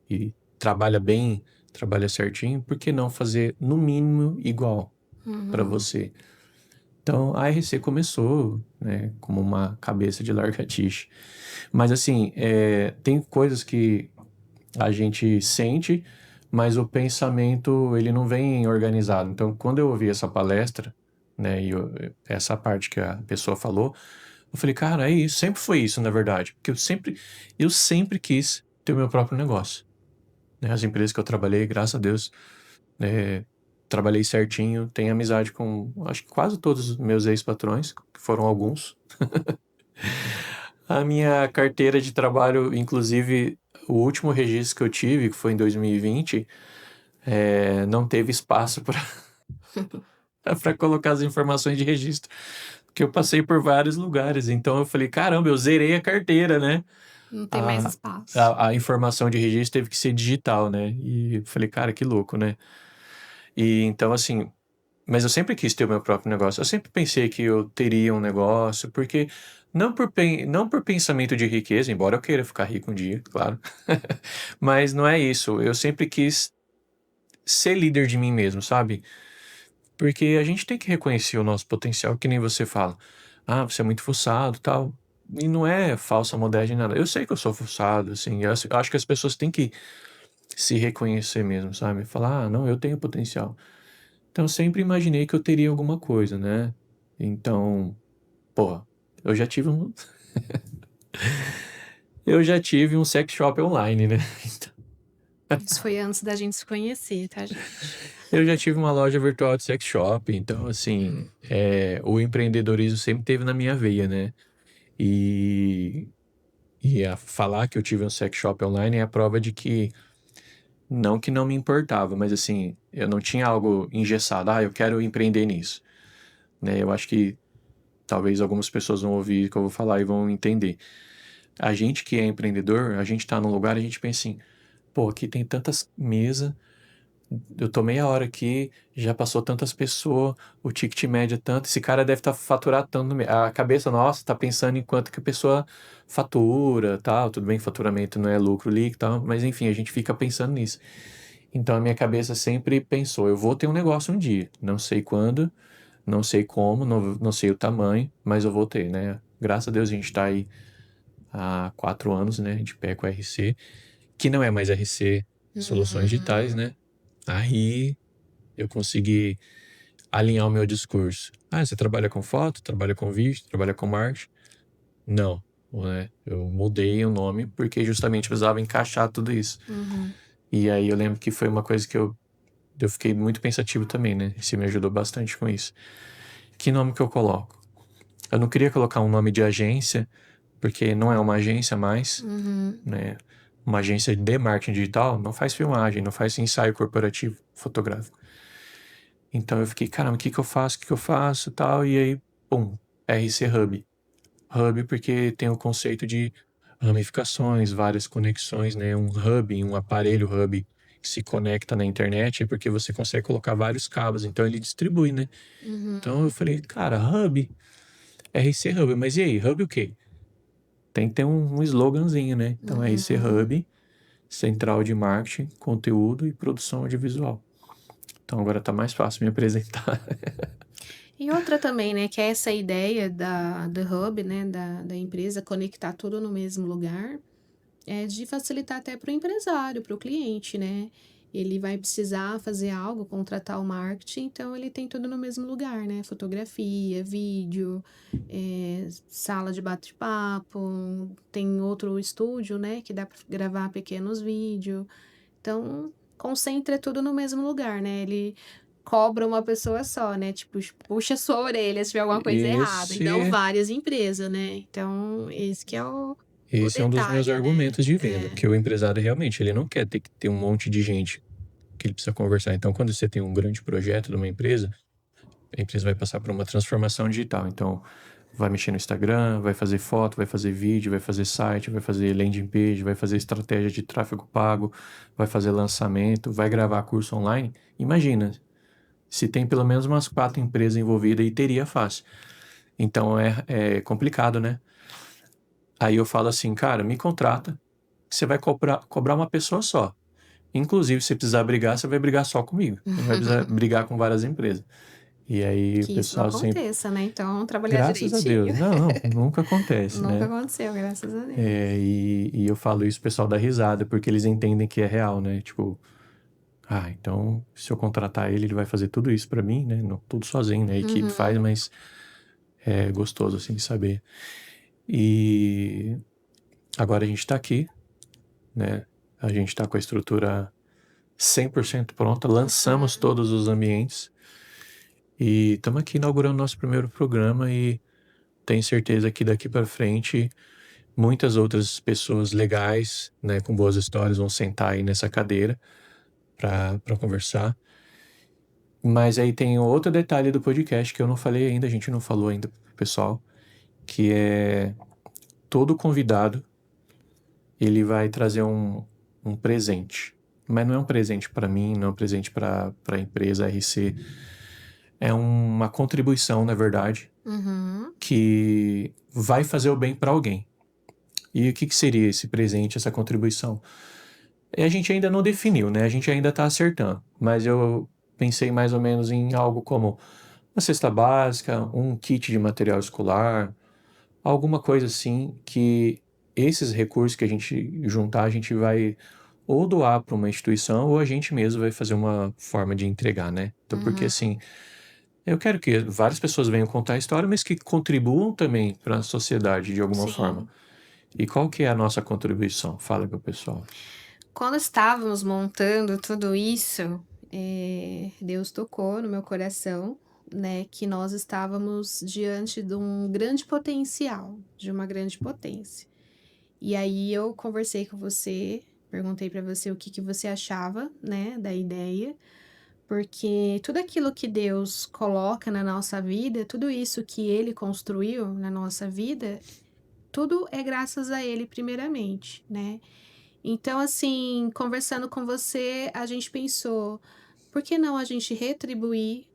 e trabalha bem, trabalha certinho, por que não fazer no mínimo igual para você? Então, a RC começou, né, como uma cabeça de lagartixa. Mas, assim, tem coisas que a gente sente, mas o pensamento, ele não vem organizado. Então, quando eu ouvi essa palestra, né, e essa parte que a pessoa falou, eu falei, cara, é isso. Sempre foi isso, na verdade. Porque eu sempre quis ter o meu próprio negócio. Né? As empresas que eu trabalhei, graças a Deus, trabalhei certinho, tenho amizade com, acho que quase todos os meus ex-patrões, que foram alguns. A minha carteira de trabalho, inclusive, o último registro que eu tive, que foi em 2020, não teve espaço para colocar as informações de registro, porque eu passei por vários lugares. Então eu falei, caramba, eu zerei a carteira, né? Não tem mais espaço. A informação de registro teve que ser digital, né? E eu falei, cara, que louco, né? E então, assim, mas eu sempre quis ter o meu próprio negócio. Eu sempre pensei que eu teria um negócio, porque não por pensamento de riqueza, embora eu queira ficar rico um dia, claro. Mas não é isso. Eu sempre quis ser líder de mim mesmo, sabe? Porque a gente tem que reconhecer o nosso potencial, que nem você fala. Ah, você é muito fuçado, tal. E não é falsa modéstia nem nada. Eu sei que eu sou fuçado, assim. Eu acho que as pessoas têm que se reconhecer mesmo, sabe? Falar, não, eu tenho potencial. Então, eu sempre imaginei que eu teria alguma coisa, né? Então, pô, eu já tive um... eu já tive um sex shop online, né? Isso foi antes da gente se conhecer, tá, gente? Eu já tive uma loja virtual de sex shop, então, assim, o empreendedorismo sempre teve na minha veia, né? E, falar que eu tive um sex shop online é a prova de que não me importava, mas assim, eu não tinha algo engessado, eu quero empreender nisso, né? Eu acho que talvez algumas pessoas vão ouvir o que eu vou falar e vão entender. A gente que é empreendedor, a gente tá num lugar, a gente pensa assim, pô, aqui tem tantas mesas, eu tô meia hora aqui, já passou tantas pessoas, o ticket médio é tanto, esse cara deve estar faturando tanto. A cabeça nossa tá pensando em quanto que a pessoa fatura, tal. Tudo bem, faturamento não é lucro líquido, tal, mas enfim, a gente fica pensando nisso. Então a minha cabeça sempre pensou, eu vou ter um negócio um dia, não sei quando, não sei como, não sei o tamanho, mas eu vou ter, né? Graças a Deus a gente tá aí há 4 anos, né, de pé com a RC, que não é mais RC Soluções Digitais, Uhum. né? Aí eu consegui alinhar o meu discurso. Você trabalha com foto, trabalha com vídeo, trabalha com marketing? Não, né? Eu mudei o nome porque justamente precisava encaixar tudo isso. Uhum. E aí eu lembro que foi uma coisa que eu fiquei muito pensativo também, né? Isso me ajudou bastante com isso. Que nome que eu coloco? Eu não queria colocar um nome de agência, porque não é uma agência mais, Uhum. né? Uma agência de marketing digital não faz filmagem, não faz ensaio corporativo fotográfico. Então eu fiquei, caramba, o que que eu faço? O que que eu faço? Tal. E aí, pum, RC Hub. Hub porque tem o conceito de ramificações, várias conexões, né? Um hub, um aparelho hub que se conecta na internet, é porque você consegue colocar vários cabos, então ele distribui, né? Uhum. Então eu falei, cara, Hub, RC Hub, mas e aí, Hub o quê? Tem que ter um sloganzinho, né? Então RC Uhum. Hub, Central de Marketing, Conteúdo e Produção Audiovisual. Então agora tá mais fácil me apresentar. E outra também, né, que é essa ideia do hub, né, da empresa conectar tudo no mesmo lugar, é de facilitar até para o empresário, para o cliente, né? Ele vai precisar fazer algo, contratar o marketing, então ele tem tudo no mesmo lugar, né? Fotografia, vídeo, sala de bate-papo, tem outro estúdio, né, que dá para gravar pequenos vídeos. Então, concentra tudo no mesmo lugar, né? Ele cobra uma pessoa só, né? Tipo, puxa a sua orelha se tiver alguma coisa errada. E não Esse várias empresas, né? Então, esse que é o Esse é um dos meus detalhe, né? argumentos de venda, É. porque o empresário realmente ele não quer ter que ter um monte de gente que ele precisa conversar. Então, quando você tem um grande projeto de uma empresa, a empresa vai passar por uma transformação digital. Então, vai mexer no Instagram, vai fazer foto, vai fazer vídeo, vai fazer site, vai fazer landing page, vai fazer estratégia de tráfego pago, vai fazer lançamento, vai gravar curso online. Imagina, se tem pelo menos umas 4 empresas envolvidas e teria fácil. Então, é complicado, né? Aí eu falo assim, cara, me contrata, você vai cobrar uma pessoa só. Inclusive, se precisar brigar, você vai brigar só comigo. Você não vai precisar brigar com várias empresas. E aí o Que isso não pessoal sempre, aconteça, né? Então, trabalhar graças a direitinho. Deus, não, nunca acontece, Nunca né? aconteceu, graças a Deus. E eu falo isso, o pessoal dá risada, porque eles entendem que é real, né? Tipo, então se eu contratar ele, ele vai fazer tudo isso pra mim, né? Não tudo sozinho, né? A equipe faz, Uhum. mas é gostoso, assim, de saber. E agora a gente tá aqui, né? A gente tá com a estrutura 100% pronta, lançamos Uhum. todos os ambientes e estamos aqui inaugurando nosso primeiro programa e tenho certeza que daqui para frente muitas outras pessoas legais, né, com boas histórias vão sentar aí nessa cadeira para conversar. Mas aí tem outro detalhe do podcast que eu não falei ainda, a gente não falou ainda pro pessoal, que é todo convidado ele vai trazer um presente. Mas não é um presente para mim, não é um presente para a empresa RC. É uma contribuição, na verdade, Uhum. que vai fazer o bem para alguém. E o que seria esse presente, essa contribuição? A gente ainda não definiu, né? A gente ainda está acertando. Mas eu pensei mais ou menos em algo como uma cesta básica, um kit de material escolar, alguma coisa assim que esses recursos que a gente juntar, a gente vai ou doar para uma instituição, ou a gente mesmo vai fazer uma forma de entregar, né? Então, porque Uhum. assim, eu quero que várias pessoas venham contar a história, mas que contribuam também para a sociedade de alguma forma. Sim. E qual que é a nossa contribuição? Fala para o pessoal. Quando estávamos montando tudo isso, Deus tocou no meu coração, né, que nós estávamos diante de um grande potencial, de uma grande potência. E aí eu conversei com você, perguntei para você o que que você achava, né, da ideia, porque tudo aquilo que Deus coloca na nossa vida, tudo isso que Ele construiu na nossa vida, tudo é graças a Ele primeiramente, né? Então, assim, conversando com você, a gente pensou, por que não a gente retribuir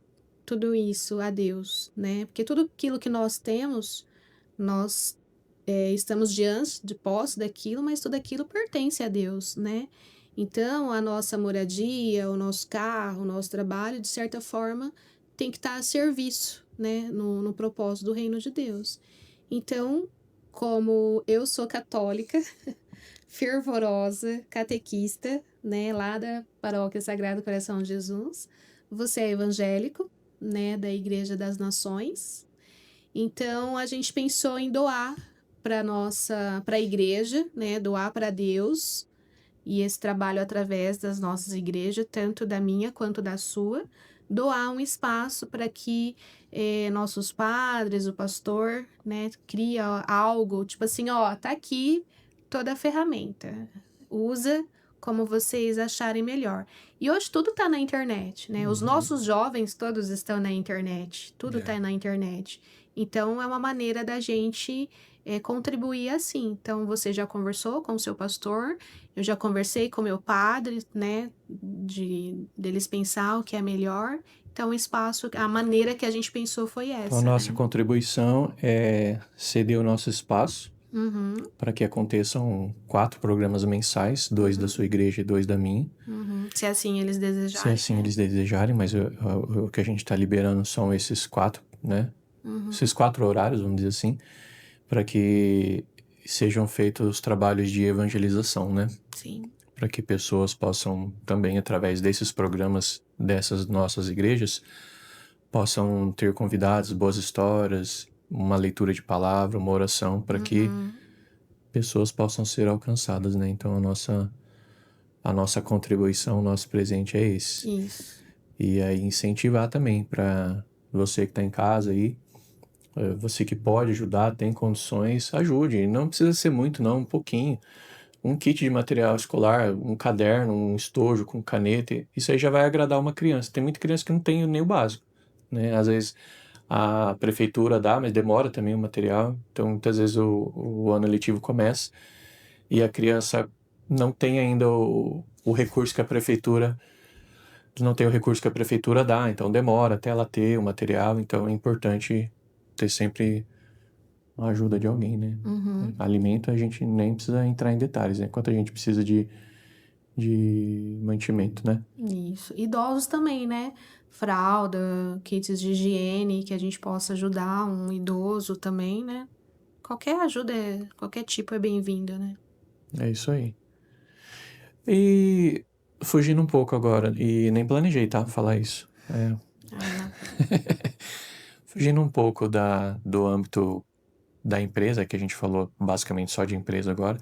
tudo isso a Deus, né? Porque tudo aquilo que nós temos, nós estamos diante de posse daquilo, mas tudo aquilo pertence a Deus, né? Então, a nossa moradia, o nosso carro, o nosso trabalho, de certa forma, tem que estar a serviço, né? No propósito do reino de Deus. Então, como eu sou católica, fervorosa, catequista, né, lá da Paróquia Sagrado Coração de Jesus. Você é evangélico, né, da Igreja das Nações. Então a gente pensou em doar para a igreja, né, doar para Deus. E esse trabalho através das nossas igrejas, tanto da minha quanto da sua, doar um espaço para que nossos padres, o pastor, né, cria algo, tipo assim, ó, tá aqui toda a ferramenta. Usa como vocês acharem melhor. E hoje tudo tá na internet, né? Os nossos jovens todos estão na internet. Tudo tá na internet. Então é uma maneira da gente contribuir assim. Então você já conversou com o seu pastor, eu já conversei com meu padre, né, deles pensar o que é melhor. Então, o espaço, a maneira que a gente pensou foi Então, a essa, nossa né? contribuição é ceder o nosso espaço Uhum, para que aconteçam 4 programas mensais, 2 da sua igreja e 2 da minha. uhum. Se assim eles Se desejarem, assim né? eles desejarem, mas o que a gente está liberando são esses 4, né? Esses 4 horários, vamos dizer assim, para que sejam feitos os trabalhos de evangelização, né? Sim. Para que pessoas possam também, através desses programas, dessas nossas igrejas, possam ter convidados, boas histórias, uma leitura de palavra, uma oração, para que Uhum, pessoas possam ser alcançadas, né? Então, a nossa contribuição, o nosso presente é esse. isso. E aí incentivar também para você que está em casa aí, você que pode ajudar, tem condições, ajude. Não precisa ser muito, não, um pouquinho. Um kit de material escolar, um caderno, um estojo com caneta, isso aí já vai agradar uma criança. Tem muita criança que não tem nem o básico, né? Às vezes a prefeitura dá, mas demora também o material. Então, muitas vezes o ano letivo começa e a criança não tem ainda o recurso que a prefeitura não tem o recurso que a prefeitura dá, então demora até ela ter o material, então é importante ter sempre a ajuda de alguém, né? Uhum, Alimento a gente nem precisa entrar em detalhes, né? Quanto a gente precisa de mantimento, né? isso. Idosos também, né? Fralda, kits de higiene, que a gente possa ajudar um idoso também, né? Qualquer ajuda, qualquer tipo é bem-vinda, né? É isso aí. E fugindo um pouco agora, e nem planejei, tá? Falar isso. Ai, lá vem. Fugindo um pouco do âmbito da empresa, que a gente falou basicamente só de empresa agora.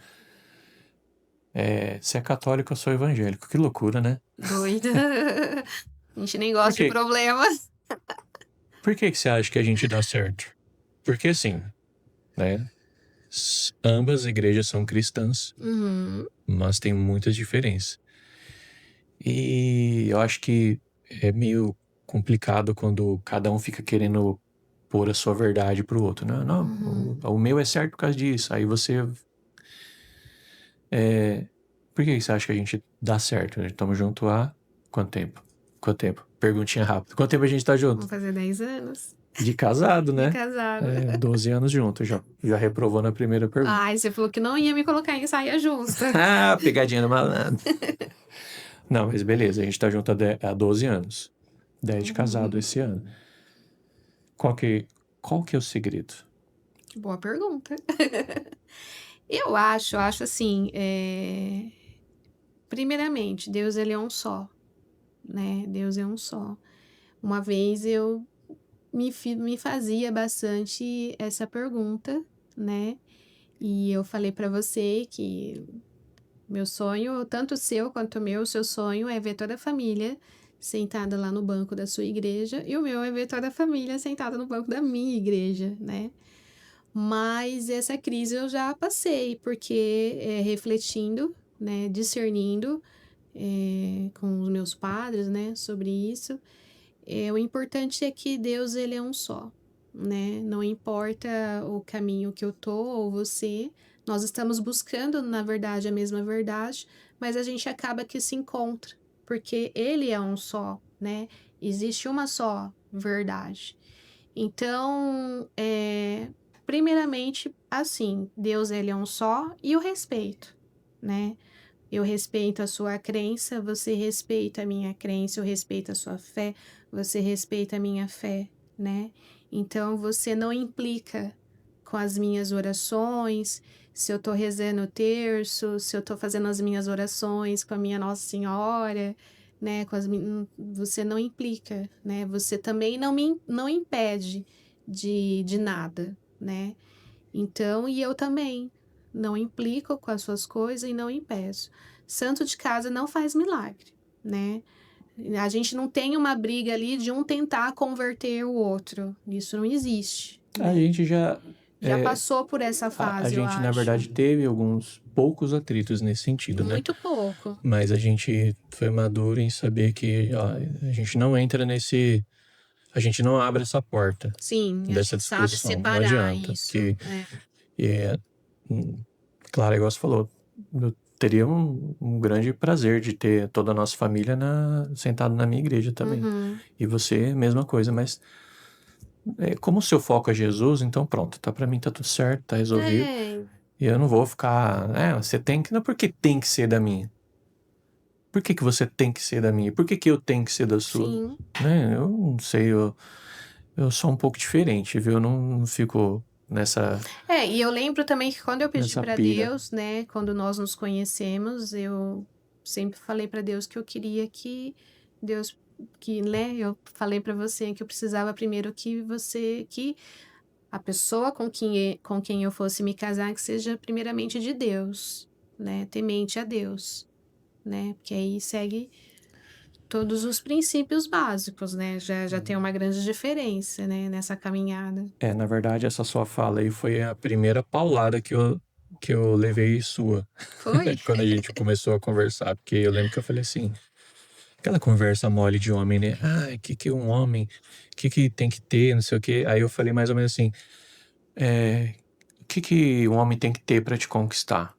Se é católico, eu sou evangélico. Que loucura, né? Doida. A gente nem Por gosta de quê? problemas. Por que que você acha que a gente dá certo? Porque assim, né? Ambas igrejas são cristãs, Uhum, mas tem muitas diferenças. E eu acho que é meio complicado quando cada um fica querendo pôr a sua verdade pro outro. Não, não, uhum. o meu é certo por causa disso. Aí você. Por que você acha que a gente dá certo? Estamos juntos há quanto tempo? Quanto tempo? Perguntinha rápida. Quanto tempo a gente tá junto? Vamos fazer 10 anos De casado, de né? casado. 12 anos juntos já. Já reprovou na primeira pergunta. Ai, você falou que não ia me colocar em saia justa. Ah, pegadinha do malandro. Não, mas beleza, a gente tá junto há 12 anos. 10 de casado esse ano. Qual que, qual que é o segredo? Boa pergunta. Eu acho assim, primeiramente, Deus ele é um só, né? Deus é um só. Uma vez eu me fazia bastante essa pergunta, né? E eu falei para você que meu sonho, tanto o seu quanto o meu, seu sonho é ver toda a família sentada lá no banco da sua igreja, e o meu é ver toda a família sentada no banco da minha igreja, né? Mas essa crise eu já passei, porque refletindo, né, discernindo com os meus padres, né, sobre isso, o importante é que Deus ele é um só, né? Não importa o caminho que eu tô ou você, nós estamos buscando, na verdade, a mesma verdade, mas a gente acaba que se encontra, porque ele é um só, né? Existe uma só verdade. Então, primeiramente, assim, Deus ele é um só e o respeito, né? Eu respeito a sua crença, você respeita a minha crença, eu respeito a sua fé, você respeita a minha fé, né? Então você não implica com as minhas orações, se eu tô rezando o terço, se eu tô fazendo as minhas orações com a minha Nossa Senhora, né? Você não implica, né? Você também não impede de nada, né? Então, e eu também não implico com as suas coisas e não impeço. Santo de casa não faz milagre, né? A gente não tem uma briga ali de um tentar converter o outro. Isso não existe, A né? gente já, Já é, passou por essa a fase, eu gente, na acho. verdade, teve alguns poucos atritos nesse sentido, né? Muito pouco. Mas a gente foi maduro em saber que ó, a gente não entra nesse. A gente não abre essa porta Sim, a dessa gente sabe discussão. Não separar adianta. isso. Porque, é, claro, igual você falou, eu teria um grande prazer de ter toda a nossa família sentado na minha igreja também. Uhum. E você, mesma coisa. Mas como o seu foco é Jesus, então pronto, tá para mim tá tudo certo, tá resolvido. É, E eu não vou ficar, você tem que, não porque tem que ser da minha. Por que que você tem que ser da minha? Por que que eu tenho que ser da sua? sim. Né? Eu não sei, eu sou um pouco diferente, viu? Eu não fico E eu lembro também que quando eu pedi nessa para pilha. Deus, né, quando nós nos conhecemos, eu sempre falei para Deus que eu queria que Deus, que, né, eu falei para você que eu precisava primeiro que a pessoa com quem eu fosse me casar, que seja primeiramente de Deus, né, temente a Deus, né, porque aí segue todos os princípios básicos, né, já tem uma grande diferença, né, nessa caminhada. Na verdade, essa sua fala aí foi a primeira paulada que eu levei sua, Foi? quando a gente começou a conversar. Porque eu lembro que eu falei assim, aquela conversa mole de homem, né? Ah, que um homem, que tem que ter, não sei o quê. Aí eu falei mais ou menos assim, o que um homem tem que ter pra te conquistar?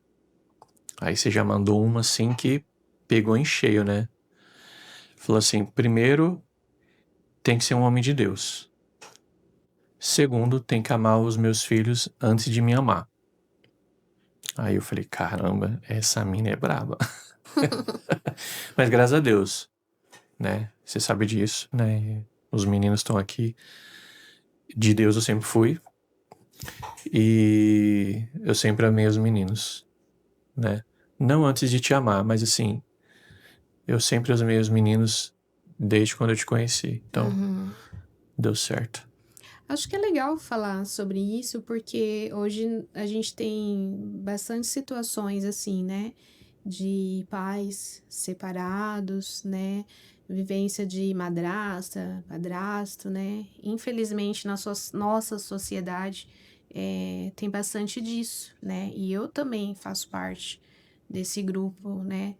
Aí você já mandou uma assim que pegou em cheio, né? Falou assim, primeiro, tem que ser um homem de Deus. Segundo, tem que amar os meus filhos antes de me amar. Aí eu falei, caramba, essa mina é braba. Mas graças a Deus, né? Você sabe disso, né? Os meninos estão aqui. De Deus eu sempre fui. E eu sempre amei os meninos, né? Não antes de te amar, mas assim, eu sempre amei os meninos desde quando eu te conheci. Então, Uhum. deu certo. Acho que é legal falar sobre isso, porque hoje a gente tem bastante situações assim, né? De pais separados, né? Vivência de madrasta, padrasto, né? Infelizmente, na nossa sociedade tem bastante disso, né? E eu também faço parte desse grupo, né?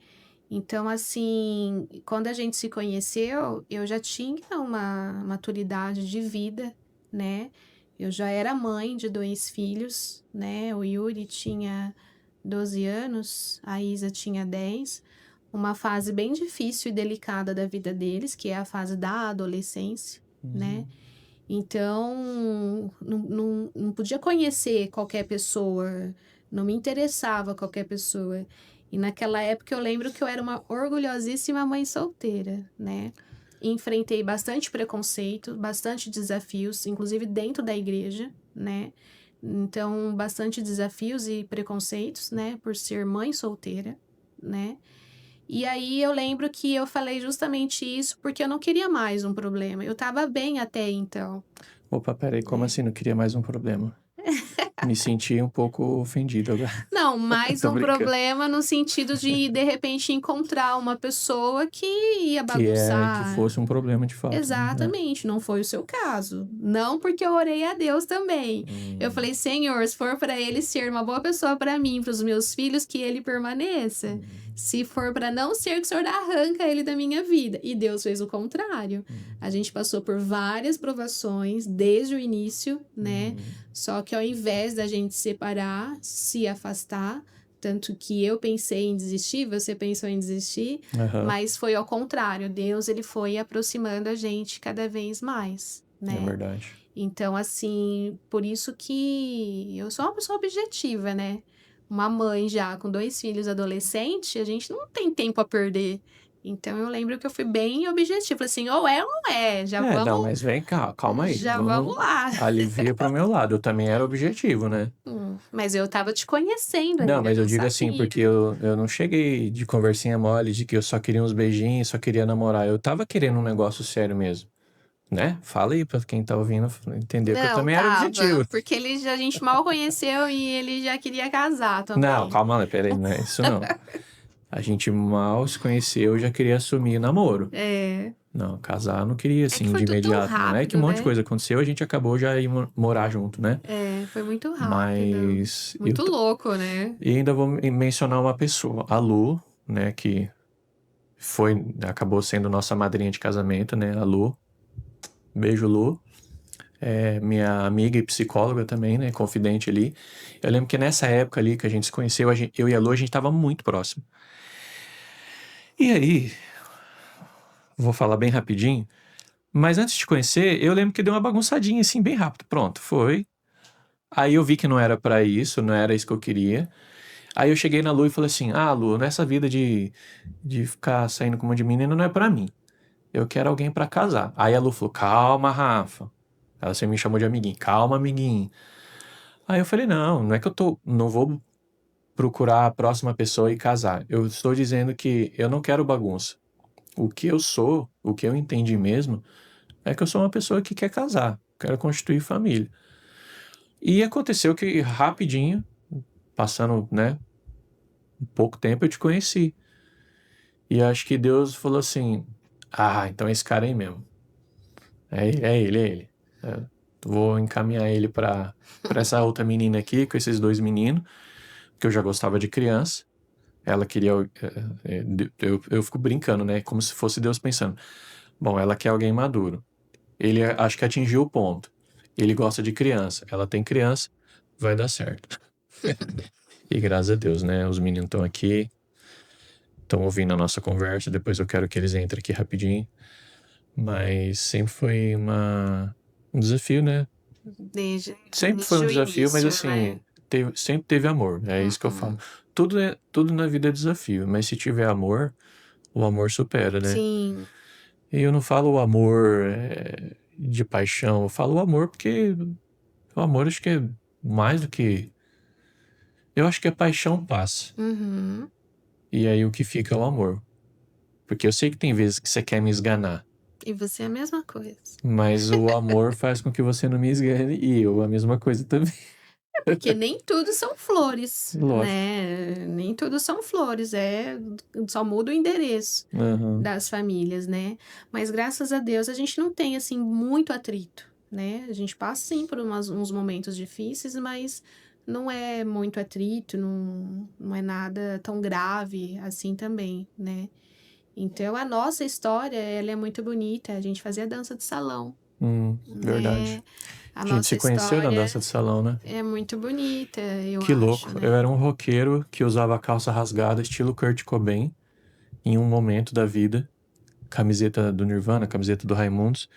Então, assim, quando a gente se conheceu, eu já tinha uma maturidade de vida, né? Eu já era mãe de 2 filhos, né? O Yuri tinha 12 anos, a Isa tinha 10. Uma fase bem difícil e delicada da vida deles, que é a fase da adolescência, né? Então, não podia conhecer qualquer pessoa, não me interessava qualquer pessoa. E naquela época eu lembro que eu era uma orgulhosíssima mãe solteira, né? Enfrentei bastante preconceito, bastante desafios, inclusive dentro da igreja, né? Então, bastante desafios e preconceitos, né? Por ser mãe solteira, né? E aí eu lembro que eu falei justamente isso porque eu não queria mais um problema. Eu tava bem até então, Opa, peraí, como né? assim? Não queria mais um problema? Me senti um pouco ofendido agora. Não, mais Tô um brincando. problema no sentido de repente, encontrar uma pessoa que ia Que bagunçar. fosse um problema de fato, né? Exatamente, não foi o seu caso. Não porque eu orei a Deus também. Eu Hum, falei, Senhor, se for para ele ser uma boa pessoa para mim, para os meus filhos, que ele permaneça. hum, Se for para não ser, que o Senhor arranca ele da minha vida. E Deus fez o contrário. A hum, gente passou por várias provações desde o início, né? hum. Só que ao invés da gente separar, se afastar, tanto que eu pensei em desistir, você pensou em desistir, Aham, mas foi ao contrário. Deus, ele foi aproximando a gente cada vez mais, é né? verdade. Então, assim, por isso que eu sou uma pessoa objetiva, né? Uma mãe já com 2 filhos adolescentes, a gente não tem tempo a perder. Então, eu lembro que eu fui bem objetiva. Falei assim, ou é ou não é. Não, mas vem cá, calma aí. Já vamos Vamos lá. alivia pro meu lado. Eu também era objetivo, né? Mas eu tava te conhecendo Não, ainda, eu mas eu não digo assim, sabia. porque eu não cheguei de conversinha mole, de que eu só queria uns beijinhos, só queria namorar. Eu tava querendo um negócio sério mesmo, né? Fala aí pra quem tá ouvindo entender que eu Não, também era tava. objetivo. Porque a gente mal conheceu e ele já queria casar Não, também. calma lá, peraí, não é isso não. A gente mal se conheceu, já queria assumir namoro. É. Não, casar eu não queria É que assim foi de tudo tão imediato, não. É que um rápido, monte de né? coisa aconteceu, a gente acabou já ir morar junto, né? É, foi muito rápido. Mas Muito louco, né? e ainda vou mencionar uma pessoa, a Lu, né, que acabou sendo nossa madrinha de casamento, né, a Lu. Beijo, Lu. É minha amiga e psicóloga também, né, confidente ali. Eu lembro que nessa época ali que a gente se conheceu, eu e a Lu, a gente tava muito próximo. E aí, vou falar bem rapidinho, mas antes de conhecer, eu lembro que deu uma bagunçadinha assim, bem rápido. Pronto, foi. Aí eu vi que não era pra isso, não era isso que eu queria. Aí eu cheguei na Lu e falei assim: Ah, Lu, nessa vida de ficar saindo com uma de menina não é pra mim. Eu quero alguém pra casar. Aí a Lu falou: Calma, Rafa. Ela sempre me chamou de amiguinho. Calma, amiguinho. Aí eu falei: Não, não é que não vou procurar a próxima pessoa e casar. Eu estou dizendo que eu não quero bagunça. O que eu sou, o que eu entendi mesmo, é que eu sou uma pessoa que quer casar, quero constituir família. E aconteceu que rapidinho, passando, né, um pouco tempo, eu te conheci. E acho que Deus falou assim: Ah, então é esse cara aí mesmo. É ele. É, vou encaminhar ele pra essa outra menina aqui, com esses dois meninos, que eu já gostava de criança. Ela queria. Eu fico brincando, né? Como se fosse Deus pensando. Bom, ela quer alguém maduro. Ele acho que atingiu o ponto. Ele gosta de criança. Ela tem criança, vai dar certo. E graças a Deus, né? Os meninos estão aqui, estão ouvindo a nossa conversa. Depois eu quero que eles entrem aqui rapidinho. Mas sempre foi um desafio, né? Sempre foi um Desde o desafio, mas início, assim, né? sempre teve amor. É isso que eu falo. Uhum. Tudo na vida é desafio, mas se tiver amor, o amor supera, né? Sim, E eu não falo o amor de paixão, eu falo o amor porque o amor acho que é mais do que. Eu acho que a paixão passa. uhum. E aí o que fica é o amor. Porque eu sei que tem vezes que você quer me esganar, E você é a mesma coisa. mas o amor faz com que você não me esgane e eu a mesma coisa também. É porque nem tudo são flores, Lógico. né? Nem tudo são flores, só muda o endereço Aham. das famílias, né? Mas graças a Deus a gente não tem assim muito atrito, né? A gente passa sim por uns momentos difíceis, mas não é muito atrito, não é nada tão grave assim também, né? Então a nossa história, ela é muito bonita. A gente fazia dança de salão, Verdade. né? A A gente nossa se conheceu na história dança de salão, né? é muito bonita, eu Que acho, louco. Eu né? era um roqueiro que usava calça rasgada, estilo Kurt Cobain, em um momento da vida. Camiseta do Nirvana, camiseta do Raimundos.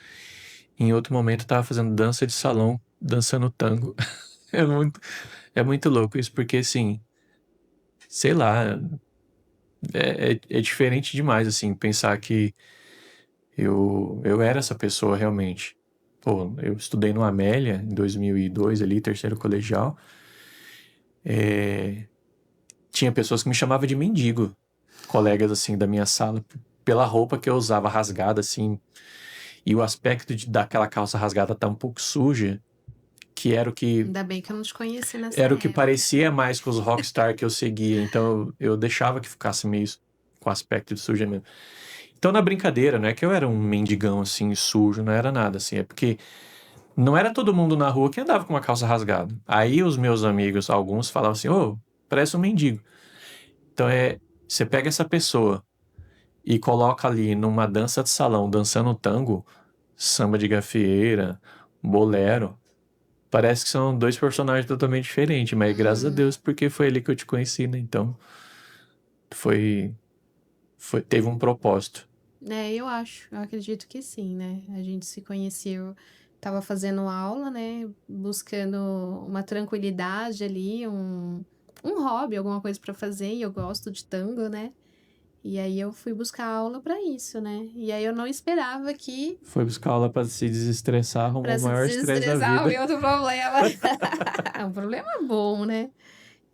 Em outro momento, tava fazendo dança de salão, dançando tango. É muito, é muito louco isso, porque assim, sei lá, é diferente demais, assim, pensar que eu era essa pessoa realmente. Pô, eu estudei no Amélia em 2002 ali, terceiro colegial. É, tinha pessoas que me chamavam de mendigo. colegas, assim, da minha sala, pela roupa que eu usava rasgada, assim, e o aspecto daquela calça rasgada tá um pouco suja, que era o que Ainda bem que eu não te conheci nessa era o que época. parecia mais com os rockstar que eu seguia. Então eu deixava que ficasse meio com aspecto de suja mesmo. Então na brincadeira, não é que eu era um mendigão assim, sujo, não era nada assim. É porque não era todo mundo na rua que andava com uma calça rasgada. Aí os meus amigos, alguns, falavam assim: ô, parece um mendigo. Então você pega essa pessoa e coloca ali numa dança de salão, dançando tango, samba de gafieira, bolero. Parece que são dois personagens totalmente diferentes, mas graças a Uhum. Deus, porque foi ali que eu te conheci, né? Então, foi, teve um propósito. Eu acho, eu acredito que sim, né? A gente se conheceu, tava fazendo aula, né? Buscando uma tranquilidade ali, um hobby, alguma coisa para fazer, e eu gosto de tango, né? E aí eu fui buscar aula para isso, né? E aí eu não esperava que Foi buscar aula para se desestressar, arrumou para o se maior estresse da desestressar vida. o outro problema. Um problema bom, né?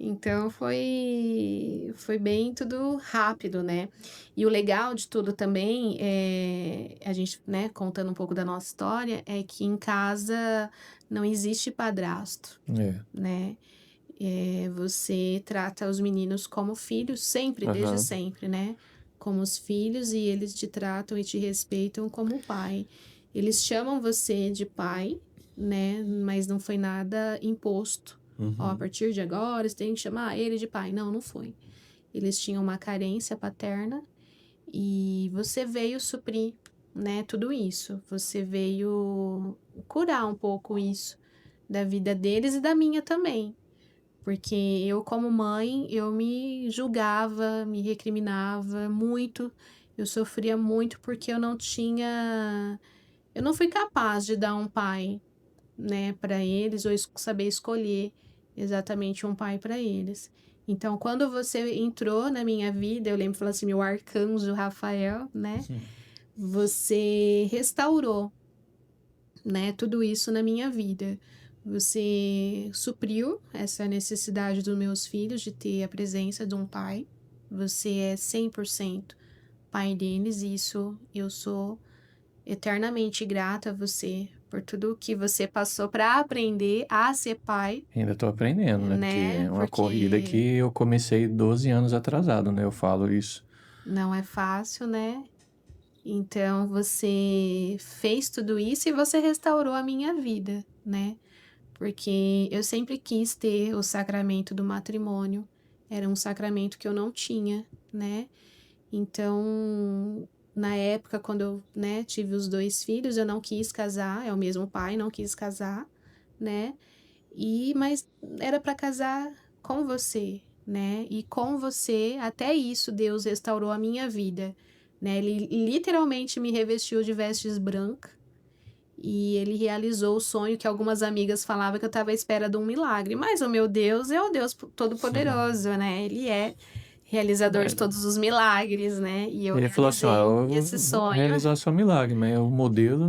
Então foi bem tudo rápido, né? E o legal de tudo também é a gente, né, contando um pouco da nossa história, é que em casa não existe padrasto, É, né? Você trata os meninos como filhos sempre, desde aham. sempre, né? Como os filhos e eles te tratam e te respeitam como pai. Eles chamam você de pai, né? Mas não foi nada imposto. Ó, a Uhum. partir de agora você tem que chamar ele de pai. Não, não foi. Eles tinham uma carência paterna e você veio suprir, né? Tudo isso. Você veio curar um pouco isso da vida deles e da minha também. Porque eu, como mãe, eu me julgava, me recriminava muito. Eu sofria muito porque eu não tinha. Eu não fui capaz de dar um pai, né, para eles, ou saber escolher exatamente um pai para eles. Então, quando você entrou na minha vida, eu lembro, falou assim, meu arcanjo Rafael, né? Você restaurou, né, tudo isso na minha vida. Você supriu essa necessidade dos meus filhos de ter a presença de um pai. Você é 100% pai deles, e isso eu sou eternamente grata a você por tudo que você passou para aprender a ser pai, Ainda tô aprendendo, né? Porque né? é uma corrida Porque que eu comecei 12 anos atrasado, né? Eu falo isso. não é fácil, né? Então você fez tudo isso e você restaurou a minha vida, né? Porque eu sempre quis ter o sacramento do matrimônio. Era um sacramento que eu não tinha, né? Então, na época, quando eu, né, tive os dois filhos, eu não quis casar, é o mesmo pai, não quis casar, né? Mas era para casar com você, né? E com você, até isso, Deus restaurou a minha vida, né? Ele literalmente me revestiu de vestes brancas e ele realizou o sonho que algumas amigas falavam que eu estava à espera de um milagre. Mas o meu Deus é o Deus Todo-Poderoso, né? Ele é realizador de É, todos os milagres, né? E eu ele falou assim, ó, realizei eu esse vou sonho. realizar seu milagre, mas o modelo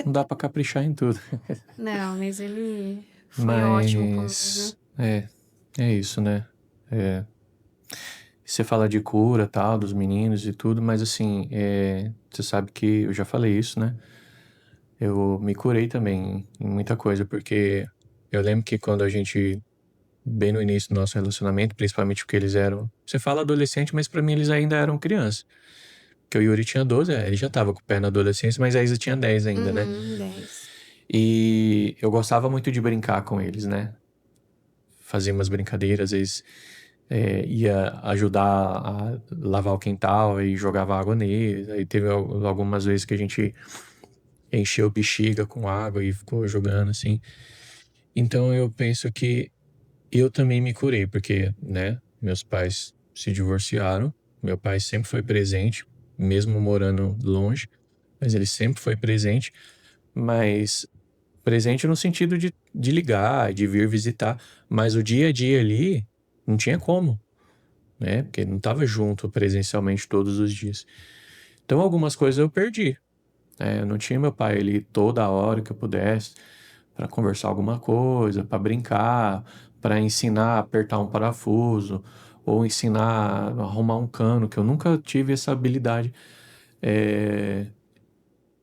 não dá pra caprichar em tudo. Não, mas ele foi ótimo comigo. Mas é isso, né? É, você fala de cura, tal, dos meninos e tudo, mas assim, você sabe que eu já falei isso, né? Eu me curei também em muita coisa, porque eu lembro que quando a gente, bem no início do nosso relacionamento, principalmente porque eles eram, você fala adolescente, mas pra mim eles ainda eram crianças. Porque o Yuri tinha 12, ele já tava com o pé na adolescência, mas a Isa tinha 10 ainda, né? Uhum, 10. E eu gostava muito de brincar com eles, né? Fazia umas brincadeiras, às vezes ia ajudar a lavar o quintal e jogava água neles. Aí teve algumas vezes que a gente encheu bexiga com água e ficou jogando assim. Então eu penso que eu também me curei, porque, né, meus pais se divorciaram, meu pai sempre foi presente, mesmo morando longe, mas ele sempre foi presente, mas presente no sentido de ligar, de vir visitar, mas o dia a dia ali não tinha como, né, porque não estava junto presencialmente todos os dias. Então algumas coisas eu perdi, né, eu não tinha meu pai ali toda hora que eu pudesse, para conversar alguma coisa, para brincar, para ensinar a apertar um parafuso, ou ensinar a arrumar um cano, que eu nunca tive essa habilidade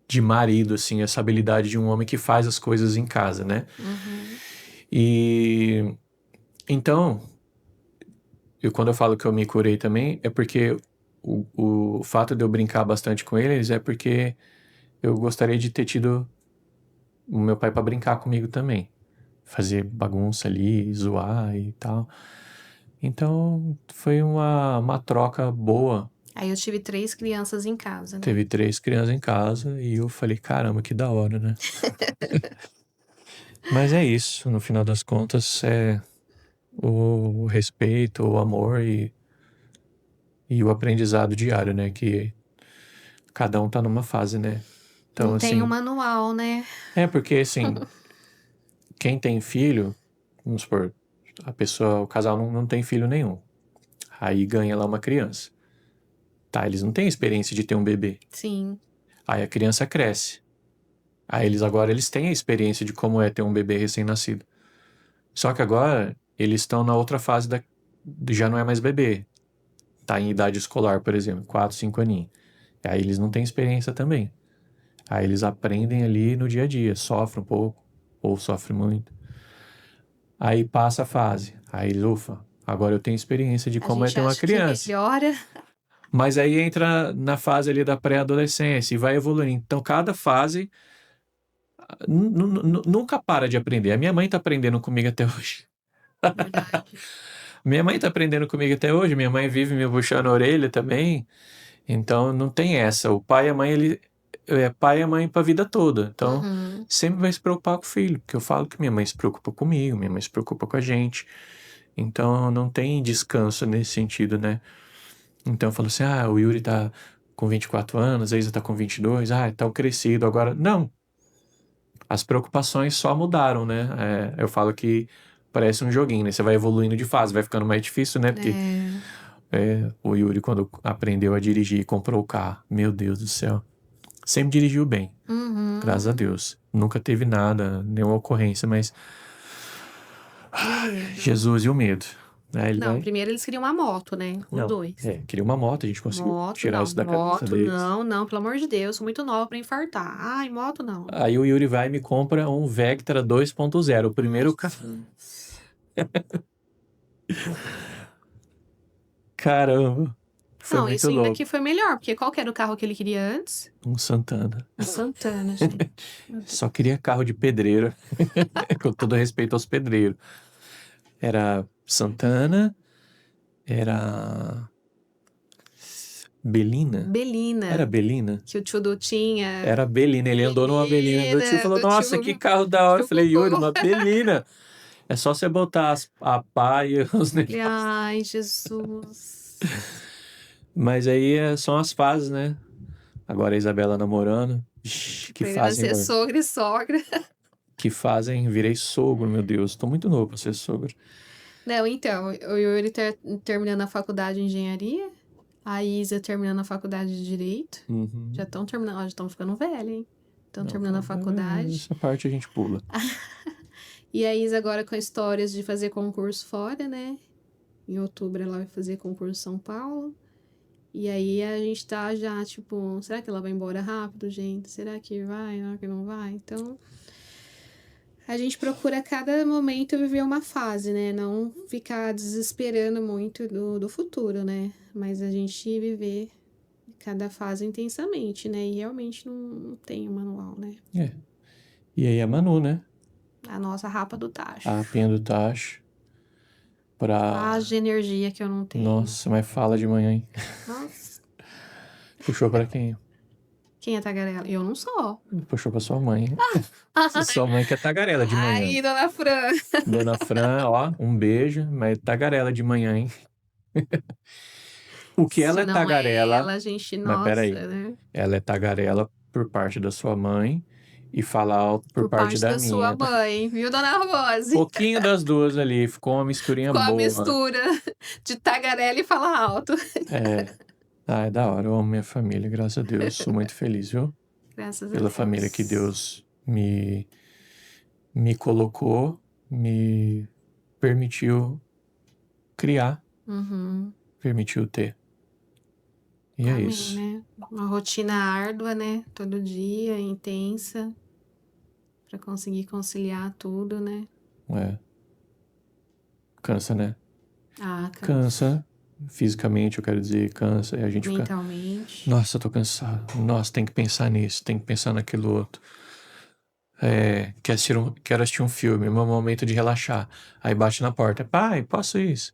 de marido, assim, essa habilidade de um homem que faz as coisas em casa, né? Uhum. E então, quando eu falo que eu me curei também, é porque o fato de eu brincar bastante com eles é porque eu gostaria de ter tido o meu pai para brincar comigo também. Fazer bagunça ali, zoar e tal. Então, foi uma troca boa. Aí eu tive 3 crianças em casa, né? Teve 3 crianças em casa e eu falei, caramba, que da hora, né? Mas é isso, no final das contas, é o respeito, o amor e o aprendizado diário, né? Que cada um tá numa fase, né? Então, Não tem um assim, manual, né? porque assim, quem tem filho, vamos supor, o casal não tem filho nenhum. Aí ganha lá uma criança. Tá, eles não têm experiência de ter um bebê. Sim. Aí a criança cresce. Aí eles têm a experiência de como é ter um bebê recém-nascido. Só que agora eles estão na outra fase já não é mais bebê. Tá em idade escolar, por exemplo, 4, 5 aninhos. Aí eles não têm experiência também. Aí eles aprendem ali no dia a dia, sofrem um pouco, ou sofrem muito. Aí passa a fase. Aí eles, ufa, agora eu tenho experiência de A como é gente ter uma acha que criança. melhora. Mas aí entra na fase ali da pré-adolescência e vai evoluindo. Então cada fase nunca para de aprender. A minha mãe tá aprendendo comigo até hoje. Verdade. Minha mãe tá aprendendo comigo até hoje. Minha mãe vive me puxando a orelha também. Então não tem essa. O pai e a mãe, ele é pai e a mãe pra vida toda. Então Uhum. sempre vai se preocupar com o filho. Porque eu falo que minha mãe se preocupa comigo, minha mãe se preocupa com a gente. Então não tem descanso nesse sentido, né? Então eu falo assim: o Yuri tá com 24 anos, a Isa tá com 22, tá crescido agora. Não. As preocupações só mudaram, né? Eu falo que parece um joguinho, né? Você vai evoluindo de fase, vai ficando mais difícil, né? Porque É. o Yuri, quando aprendeu a dirigir e comprou o carro, meu Deus do céu. Sempre dirigiu bem, graças a Uhum. Deus. Nunca teve nada, nenhuma ocorrência, mas E o medo? Jesus e o medo. Né? Ele Não, vai. primeiro eles queriam uma moto, né? Os Não, dois. queria uma moto, a gente conseguiu Moto, tirar não. isso da cabeça Moto, deles. não, não, pelo amor de Deus, sou muito nova pra infartar. Ai, moto não. Aí o Yuri vai e me compra um Vectra 2.0, o Ai, primeiro carro. Jesus. Caramba, foi Não, muito isso ainda que louco. foi melhor, porque qual que era o carro que ele queria antes? Um Santana. Um Santana, gente. Meu Deus. Só queria carro de pedreiro, com todo respeito aos pedreiros. Era Santana, era Belina? Era Belina, Belina? que o tio Du tinha. Era Belina, ele andou numa Belina. Meu tio Belina, falou, do nossa, que carro da hora. Eu tio falei, Yuri, Gugu. uma Belina. É só você botar a pá e os negócios. Ai, Jesus. Mas aí são as fases, né? Agora a Isabela namorando. Ixi, que Aprendendo a fazem, ser amor? sogra e sogra. Que fazem, virei sogro, meu Deus. Tô muito novo pra ser sogro. Não, então, o Yuri terminando a faculdade de engenharia, a Isa terminando a faculdade de direito. Já Uhum. estão terminando, ó, já estão ficando velha, hein? Estão Não, terminando a faculdade. essa parte a gente pula. E a Isa agora com histórias de fazer concurso fora, né? Em outubro ela vai fazer concurso em São Paulo. E aí a gente tá já, tipo, será que ela vai embora rápido, gente? Será que vai? Será que não vai? Então, a gente procura a cada momento viver uma fase, né? Não ficar desesperando muito do futuro, né? Mas a gente viver cada fase intensamente, né? E realmente não tem um manual, né? É. E aí a Manu, né? A nossa rapa do tacho. A Penha do Tacho. Paz Pra. de energia que eu não tenho. Nossa, mas fala de manhã, hein? Nossa, Puxou pra quem? quem é tagarela? Eu não sou. Puxou pra sua mãe, hein? Sua mãe que é tagarela de manhã. Ai, dona Fran. Dona Fran, ó, um beijo, mas é tagarela de manhã, hein? O que ela Se é não é tagarela, ela, a gente, mas peraí, nossa, né? ela é tagarela por parte da sua mãe e fala alto por Por parte parte da da sua minha. mãe, viu, dona Rose? Pouquinho das duas ali, ficou uma misturinha Ficou a boa. mistura de tagarela e fala alto. É, é da hora, eu amo minha família, graças a Deus, sou muito feliz, viu? Graças a Pela família que Deus. Deus me colocou, me permitiu criar Uhum. permitiu ter. E é Amém, isso. né? Uma rotina árdua, né? Todo dia, intensa, pra conseguir conciliar tudo, né? É. Cansa, né? Ah, cansa. Cansa. Fisicamente, eu quero dizer, cansa. E a gente fica, Mentalmente. nossa, eu tô cansado. Nossa, tem que pensar nisso, tem que pensar naquilo outro. Quero assistir um filme, é meu momento de relaxar. Aí bate na porta. Pai, posso isso?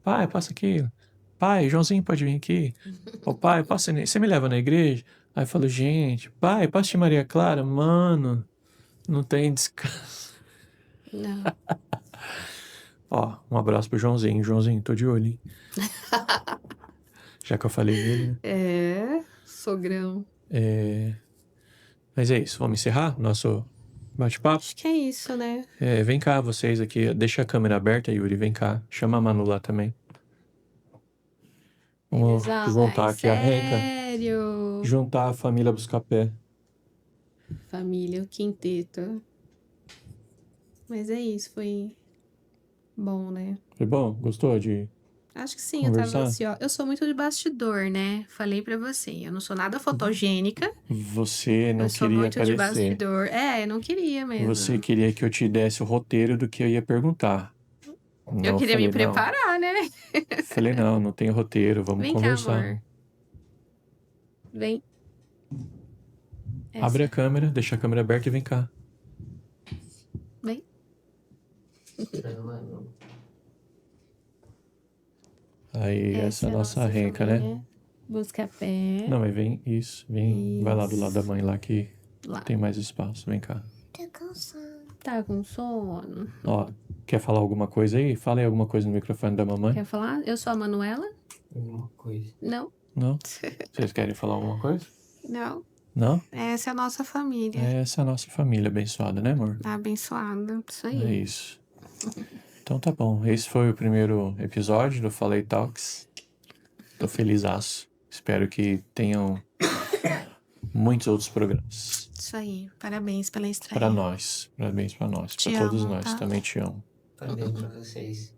Pai, posso aquilo? Pai, Joãozinho pode vir aqui? Ô pai, você me leva na igreja? Aí eu falo, gente, pai, posso assistir Maria Clara? Mano, não tem descanso. Não. Ó, um abraço pro Joãozinho. Joãozinho, tô de olho, hein? Já que eu falei nele, né? É, sogrão. Mas é isso, vamos encerrar nosso bate-papo? Acho que é isso, né? Vem cá, vocês aqui. Deixa a câmera aberta, Yuri, vem cá. Chama a Manu lá também. Vamos juntar aqui a Renca. Sério? Juntar a família Buscapé. Família, o quinteto. Mas é isso, foi bom, né? Foi bom? Gostou de Acho que sim, eu tava conversar? ansiosa. Eu sou muito de bastidor, né? Falei pra você, eu não sou nada fotogênica. Você não Eu sou queria muito de aparecer. bastidor. É, eu não queria mesmo. Você queria que eu te desse o roteiro do que eu ia perguntar. Não, Eu queria me falei, não. preparar, né? Falei, não tem roteiro, vamos Vem cá, conversar. amor. Vem. Abre a Essa. câmera, deixa a câmera aberta e vem cá. Vem. Aí, essa é a nossa Renca, né? família. Buscapé. Não, mas vem, isso, vem. Vai lá do lado da mãe lá que Lá. tem mais espaço, vem cá. Tô cansado. Tá com sono? Ó, quer falar alguma coisa aí? Fala aí alguma coisa no microfone da mamãe. Quer falar? Eu sou a Manuela? Alguma coisa. Não. Não? Vocês querem falar alguma coisa? Não. Não? Essa é a nossa família. Essa é a nossa família abençoada, né, amor? Abençoada. Isso aí. É isso. Então tá bom. Esse foi o primeiro episódio do Falei Talks. Tô felizaço. Espero que tenham muitos outros programas. Isso aí. Parabéns pela estreia. Pra nós. Parabéns pra nós. Te Pra todos amo, nós. tá? Também te amo. Parabéns pra vocês.